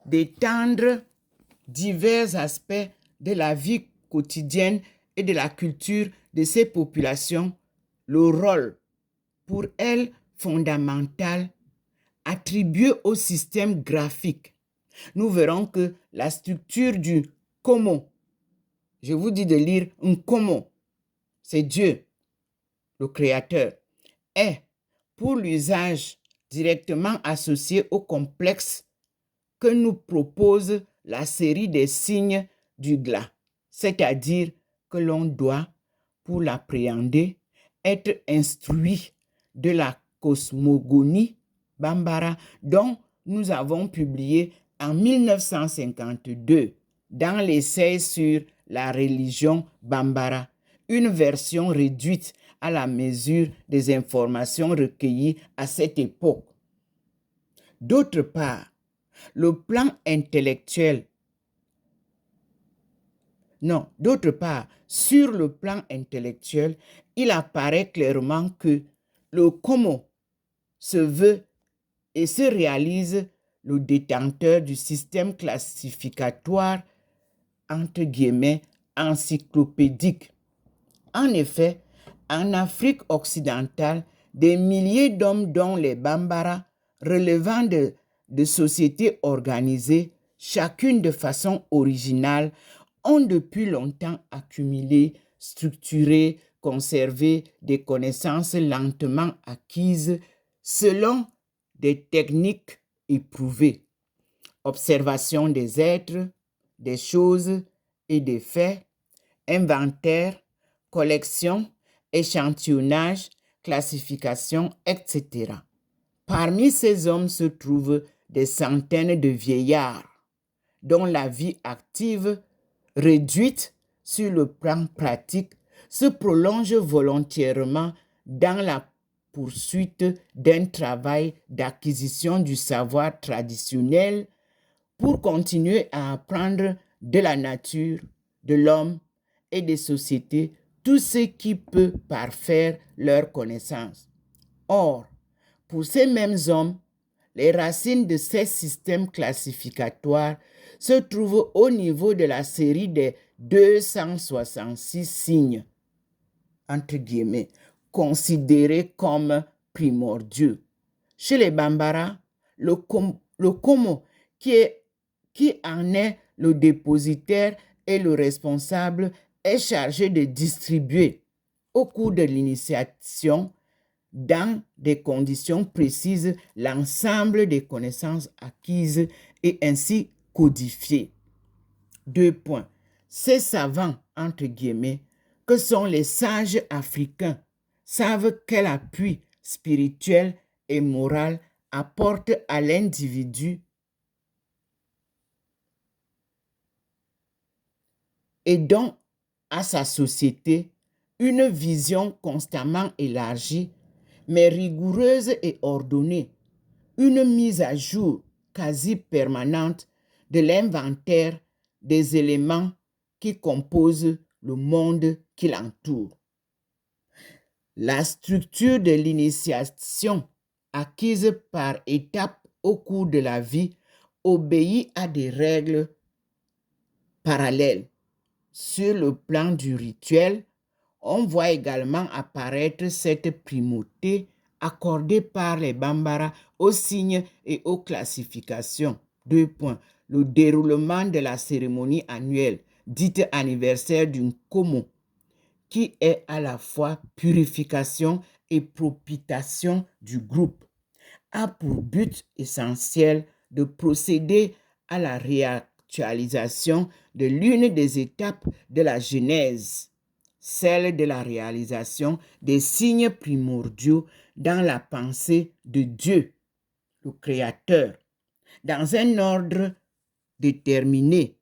d'étendre divers aspects de la vie quotidienne et de la culture de ces populations, le rôle, pour elles, fondamental, attribué au système graphique. Nous verrons que la structure du Komo, je vous dis de lire un Komo, c'est Dieu, le Créateur, est pour l'usage directement associé au complexe que nous propose la série des signes du glas, c'est-à-dire que l'on doit, pour l'appréhender, être instruit de la cosmogonie Bambara dont nous avons publié en 1952 dans l'essai sur la religion Bambara, une version réduite à la mesure des informations recueillies à cette époque. D'autre part, sur le plan intellectuel, il apparaît clairement que le Komo se veut et se réalise le détenteur du système classificatoire, entre guillemets, encyclopédique. En effet, en Afrique occidentale, des milliers d'hommes, dont les Bambara, relevant de sociétés organisées, chacune de façon originale, ont depuis longtemps accumulé, structuré, conservé des connaissances lentement acquises selon des techniques éprouvées. Observation des êtres, des choses et des faits, inventaire, collection, échantillonnage, classification, etc. Parmi ces hommes se trouvent des centaines de vieillards dont la vie active, réduite sur le plan pratique, se prolonge volontairement dans la poursuite d'un travail d'acquisition du savoir traditionnel pour continuer à apprendre de la nature, de l'homme et des sociétés tout ce qui peut parfaire leur connaissance. Or, pour ces mêmes hommes, les racines de ces systèmes classificatoires se trouvent au niveau de la série des 266 signes, entre guillemets, considérés comme primordiaux. Chez les Bambara, le Komo, qui en est le dépositaire et le responsable, est chargé de distribuer au cours de l'initiation, dans des conditions précises, l'ensemble des connaissances acquises et ainsi codifiées. 2 points. Ces savants, entre guillemets, que sont les sages africains, savent quel appui spirituel et moral apporte à l'individu et donc à sa société une vision constamment élargie, mais rigoureuse et ordonnée, une mise à jour quasi permanente de l'inventaire des éléments qui composent le monde qui l'entoure. La structure de l'initiation acquise par étapes au cours de la vie obéit à des règles parallèles. Sur le plan du rituel, on voit également apparaître cette primauté accordée par les Bambara aux signes et aux classifications. 2 points. Le déroulement de la cérémonie annuelle, dite anniversaire du Komo, qui est à la fois purification et propitiation du groupe, a pour but essentiel de procéder à la réactualisation de l'une des étapes de la Genèse, celle de la réalisation des signes primordiaux dans la pensée de Dieu, le Créateur. Dans un ordre déterminé,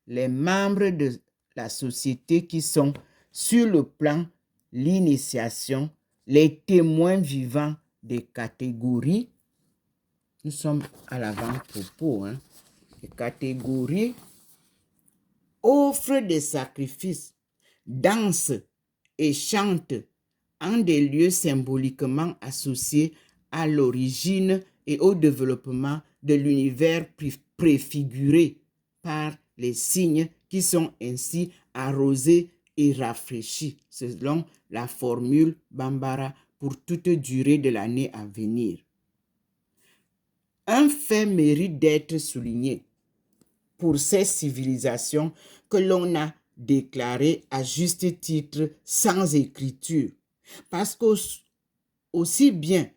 les membres de la société qui sont sur le plan l'initiation, les témoins vivants des catégories, nous sommes à l'avant-propos, les catégories offrent des sacrifices, dansent et chantent en des lieux symboliquement associés à l'origine et au développement de l'univers préfiguré par les signes qui sont ainsi arrosés et rafraîchis selon la formule Bambara pour toute durée de l'année à venir. Un fait mérite d'être souligné pour ces civilisations que l'on a déclarées à juste titre sans écriture, parce qu'aussi bien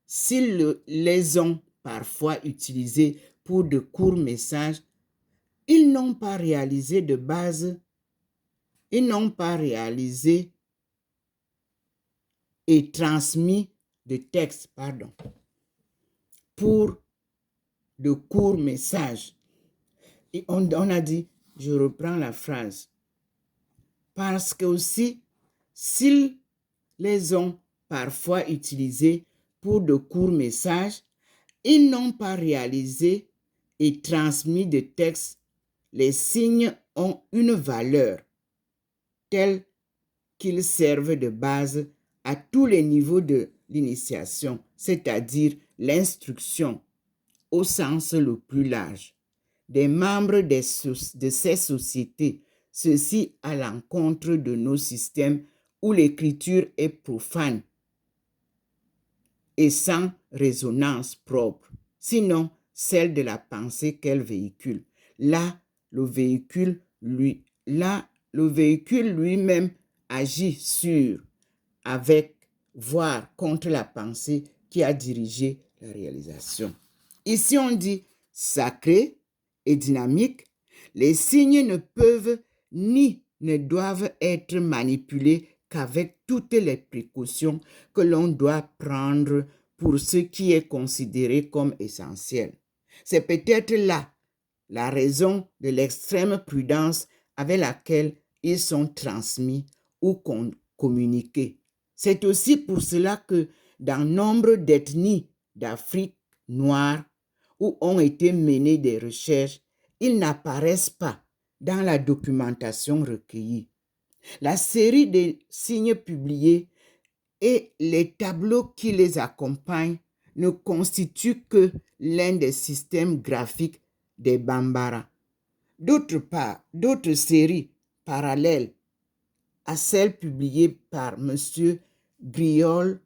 s'ils les ont parfois utilisés pour de courts messages, ils n'ont pas réalisé de base, ils n'ont pas réalisé et transmis de textes, pour de courts messages. Et on a dit, je reprends la phrase, parce que aussi, s'ils les ont parfois utilisés pour de courts messages, ils n'ont pas réalisé et transmis de textes. Les signes ont une valeur telle qu'ils servent de base à tous les niveaux de l'initiation, c'est-à-dire l'instruction au sens le plus large des membres de ces sociétés, ceci à l'encontre de nos systèmes où l'écriture est profane et sans résonance propre, sinon celle de la pensée qu'elle véhicule. Là, le véhicule lui-même agit sur, avec, voire contre la pensée qui a dirigé la réalisation. Ici, on dit sacré et dynamique. Les signes ne peuvent ni ne doivent être manipulés qu'avec toutes les précautions que l'on doit prendre pour ce qui est considéré comme essentiel. C'est peut-être là la raison de l'extrême prudence avec laquelle ils sont transmis ou communiqués. C'est aussi pour cela que dans nombre d'ethnies d'Afrique noire où ont été menées des recherches, ils n'apparaissent pas dans la documentation recueillie. La série des signes publiés et les tableaux qui les accompagnent ne constituent que l'un des systèmes graphiques des Bambara. D'autre part, d'autres séries parallèles à celles publiées par M. Griol,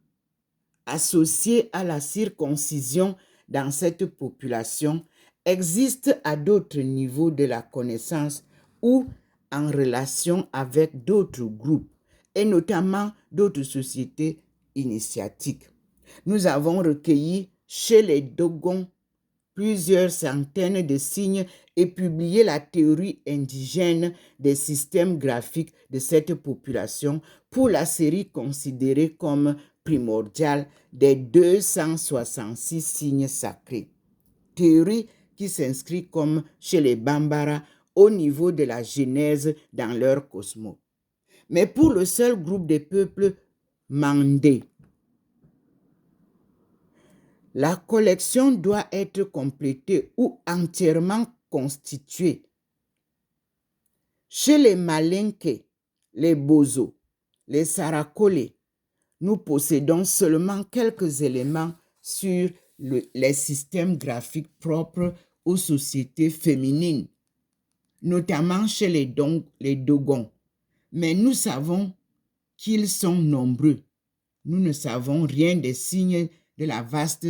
associées à la circoncision dans cette population, existent à d'autres niveaux de la connaissance ou en relation avec d'autres groupes et notamment d'autres sociétés initiatiques. Nous avons recueilli chez les Dogons plusieurs centaines de signes et publié la théorie indigène des systèmes graphiques de cette population pour la série considérée comme primordiale des 266 signes sacrés. Théorie qui s'inscrit comme chez les Bambara au niveau de la genèse dans leur cosmos. Mais pour le seul groupe des peuples mandés, la collection doit être complétée ou entièrement constituée. Chez les Malinké, les Bozo, les Sarakole, nous possédons seulement quelques éléments sur les systèmes graphiques propres aux sociétés féminines, notamment chez les Dogons. Mais nous savons qu'ils sont nombreux. Nous ne savons rien des signes de la vaste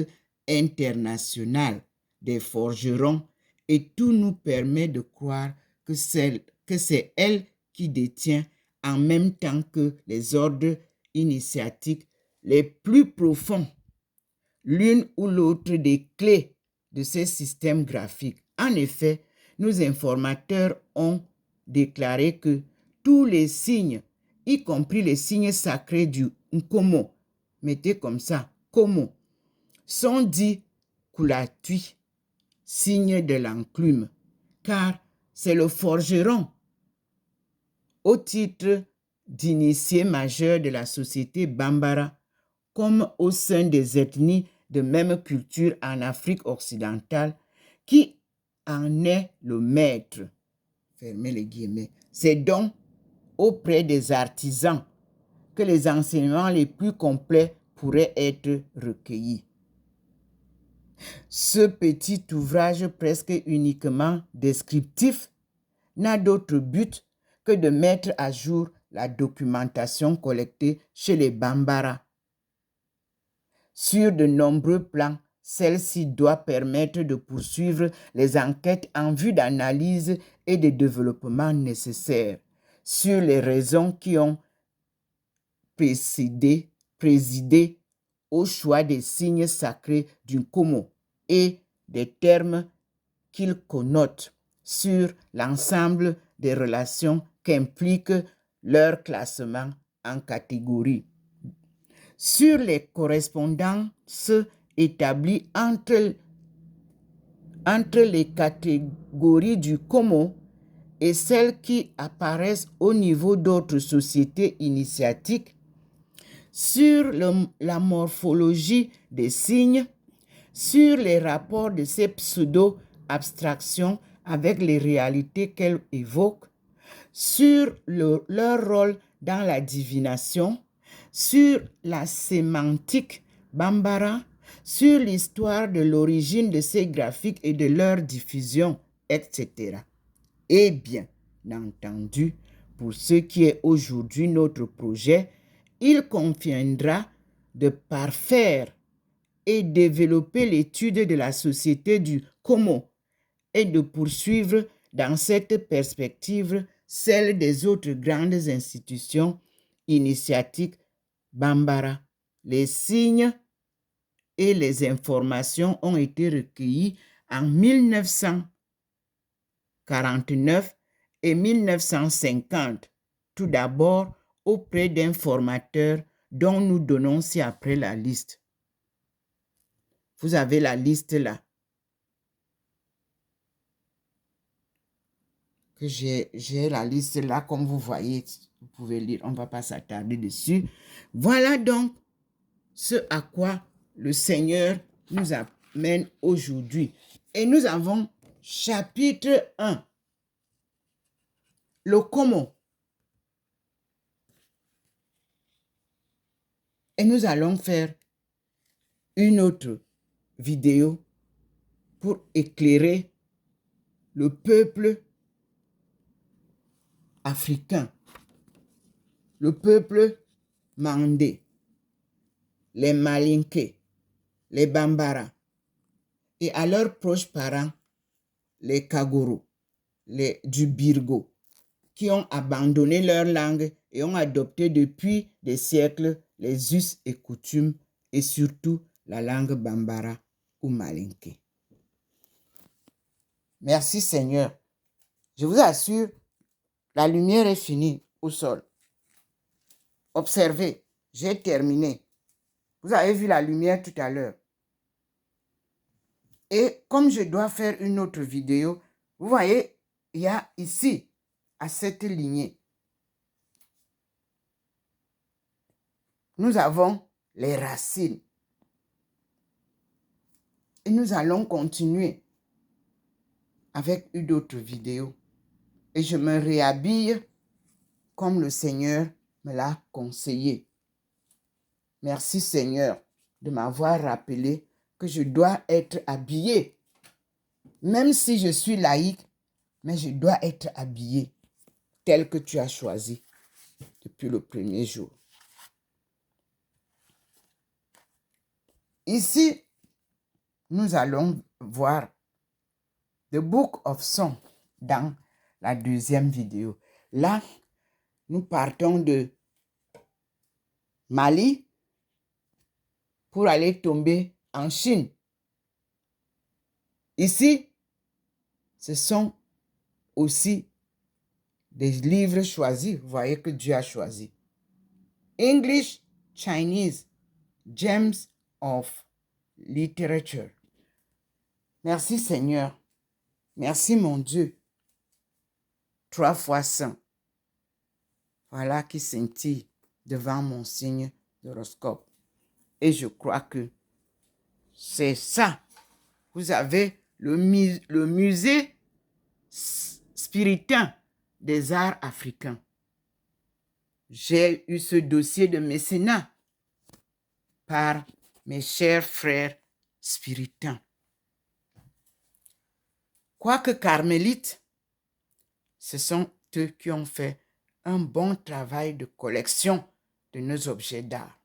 internationale des forgerons et tout nous permet de croire que c'est elle qui détient en même temps que les ordres initiatiques les plus profonds, l'une ou l'autre des clés de ces systèmes graphiques. En effet, nos informateurs ont déclaré que tous les signes, y compris les signes sacrés du Nkomo, mettez comme ça, Komo, sont dits Kulatui, signe de l'enclume, car c'est le forgeron, au titre d'initié majeur de la société Bambara, comme au sein des ethnies de même culture en Afrique occidentale, qui en est le maître. Fermez les guillemets. C'est donc auprès des artisans que les enseignements les plus complets pourraient être recueillis. Ce petit ouvrage presque uniquement descriptif n'a d'autre but que de mettre à jour la documentation collectée chez les Bambara. Sur de nombreux plans, celle-ci doit permettre de poursuivre les enquêtes en vue d'analyse et de développement nécessaires sur les raisons qui ont présidé au choix des signes sacrés du Komo et des termes qu'ils connotent sur l'ensemble des relations qu'implique leur classement en catégories. Sur les correspondances établies entre les catégories du Komo et celles qui apparaissent au niveau d'autres sociétés initiatiques, sur la morphologie des signes, sur les rapports de ces pseudo-abstractions avec les réalités qu'elles évoquent, sur leur rôle dans la divination, sur la sémantique Bambara, sur l'histoire de l'origine de ces graphiques et de leur diffusion, etc. Et bien entendu, pour ce qui est aujourd'hui notre projet, il conviendra de parfaire et développer l'étude de la société du Komo et de poursuivre dans cette perspective celle des autres grandes institutions initiatiques Bambara. Les signes et les informations ont été recueillis en 1949 et 1950, tout d'abord auprès d'un formateur dont nous donnons ci-après la liste. Vous avez la liste là. J'ai la liste là, comme vous voyez, vous pouvez lire, on ne va pas s'attarder dessus. Voilà donc ce à quoi le Seigneur nous amène aujourd'hui. Et nous avons chapitre 1, le comment. Et nous allons faire une autre vidéo pour éclairer le peuple africain, le peuple mandé, les Malinké, les Bambara, et à leurs proches parents, les Kagoro, les du Birgo, qui ont abandonné leur langue et ont adopté depuis des siècles les us et coutumes et surtout la langue Bambara ou Malinké. Merci Seigneur. Je vous assure, la lumière est finie au sol. Observez, j'ai terminé. Vous avez vu la lumière tout à l'heure. Et comme je dois faire une autre vidéo, vous voyez, il y a ici, à cette lignée, nous avons les racines. Et nous allons continuer avec une autre vidéo. Et je me réhabille comme le Seigneur me l'a conseillé. Merci Seigneur de m'avoir rappelé que je dois être habillé. Même si je suis laïque, mais je dois être habillé tel que tu as choisi depuis le premier jour. Ici, nous allons voir The Book of Song dans la deuxième vidéo. Là, nous partons de Mali pour aller tomber en Chine. Ici, ce sont aussi des livres choisis. Vous voyez que Dieu a choisi. English, Chinese, Gems of Literature. Merci Seigneur. Merci mon Dieu. 3 fois saint. Voilà qui scintille devant mon signe d'horoscope. Et je crois que c'est ça. Vous avez le musée spiritain des arts africains. J'ai eu ce dossier de mécénat par mes chers frères spiritains. Quoique carmélites, ce sont eux qui ont fait un bon travail de collection de nos objets d'art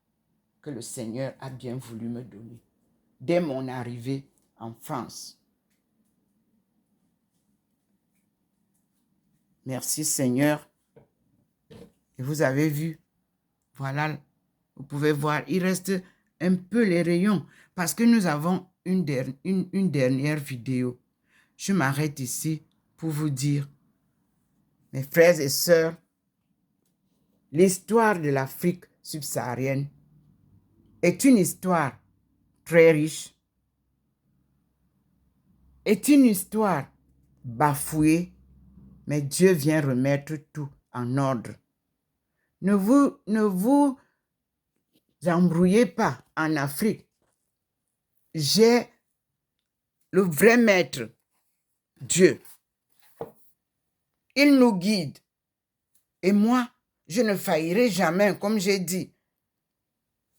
que le Seigneur a bien voulu me donner dès mon arrivée en France. Merci Seigneur. Et vous avez vu, voilà, vous pouvez voir, il reste un peu les rayons parce que nous avons une dernière vidéo. Je m'arrête ici pour vous dire, mes frères et sœurs, l'histoire de l'Afrique subsaharienne est une histoire très riche, est une histoire bafouée, mais Dieu vient remettre tout en ordre. Ne vous embrouillez pas en Afrique. J'ai le vrai maître, Dieu. Il nous guide. Et moi, je ne faillirai jamais, comme j'ai dit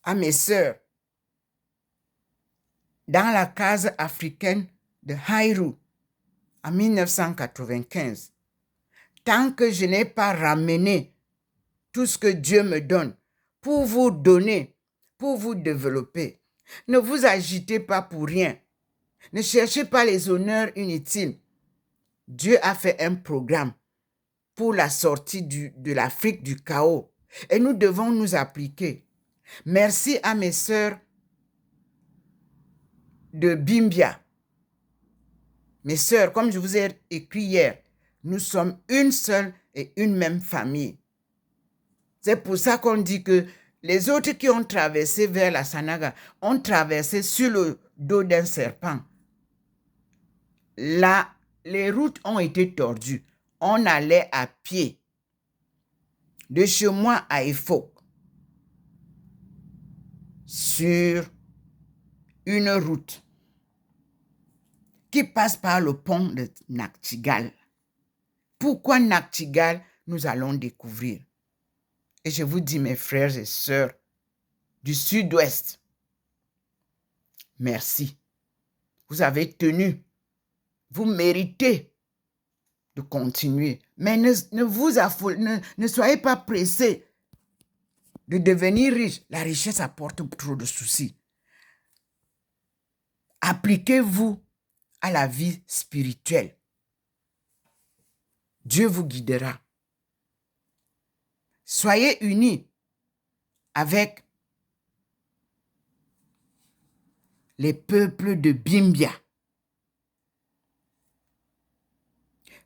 à mes sœurs, dans la case africaine de Haïrou en 1995. Tant que je n'ai pas ramené tout ce que Dieu me donne pour vous donner, pour vous développer, ne vous agitez pas pour rien. Ne cherchez pas les honneurs inutiles. Dieu a fait un programme pour la sortie de l'Afrique du chaos et nous devons nous appliquer. Merci à mes sœurs de Bimbia. Mes sœurs, comme je vous ai écrit hier, nous sommes une seule et une même famille. C'est pour ça qu'on dit que les autres qui ont traversé vers la Sanaga ont traversé sur le dos d'un serpent. Là, les routes ont été tordues. On allait à pied de chez moi à Efok sur une route qui passe par le pont de Naktigal. Pourquoi Naktigal? Nous allons découvrir. Et je vous dis, mes frères et sœurs du sud-ouest, merci. Vous avez tenu. Vous méritez de continuer. Mais ne vous affolez, ne soyez pas pressés de devenir riche. La richesse apporte trop de soucis. Appliquez-vous à la vie spirituelle. Dieu vous guidera. Soyez unis avec les peuples de Bimbia.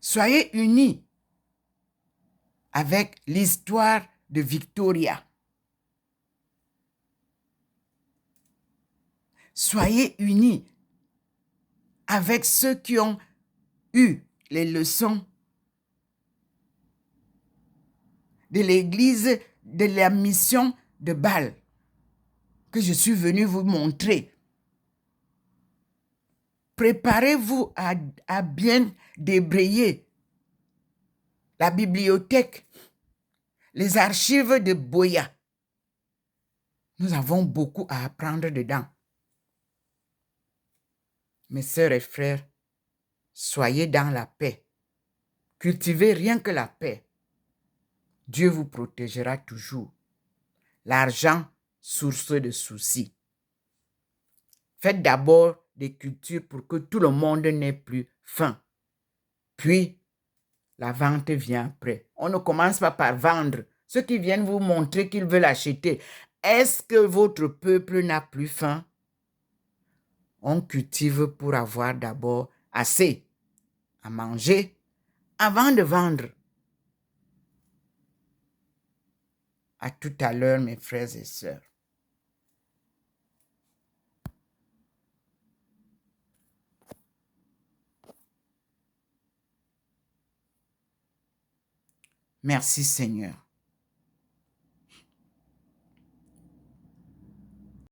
Soyez unis avec l'histoire de Victoria. Soyez unis avec ceux qui ont eu les leçons de l'église de la mission de Bâle que je suis venu vous montrer. Préparez-vous à bien débrayer la bibliothèque, les archives de Boya. Nous avons beaucoup à apprendre dedans. Mes sœurs et frères, soyez dans la paix. Cultivez rien que la paix. Dieu vous protégera toujours. L'argent, source de soucis. Faites d'abord des cultures pour que tout le monde n'ait plus faim. Puis, la vente vient après. On ne commence pas par vendre. Ceux qui viennent vous montrer qu'ils veulent acheter. Est-ce que votre peuple n'a plus faim? On cultive pour avoir d'abord assez à manger avant de vendre. À tout à l'heure, mes frères et sœurs. Merci Seigneur.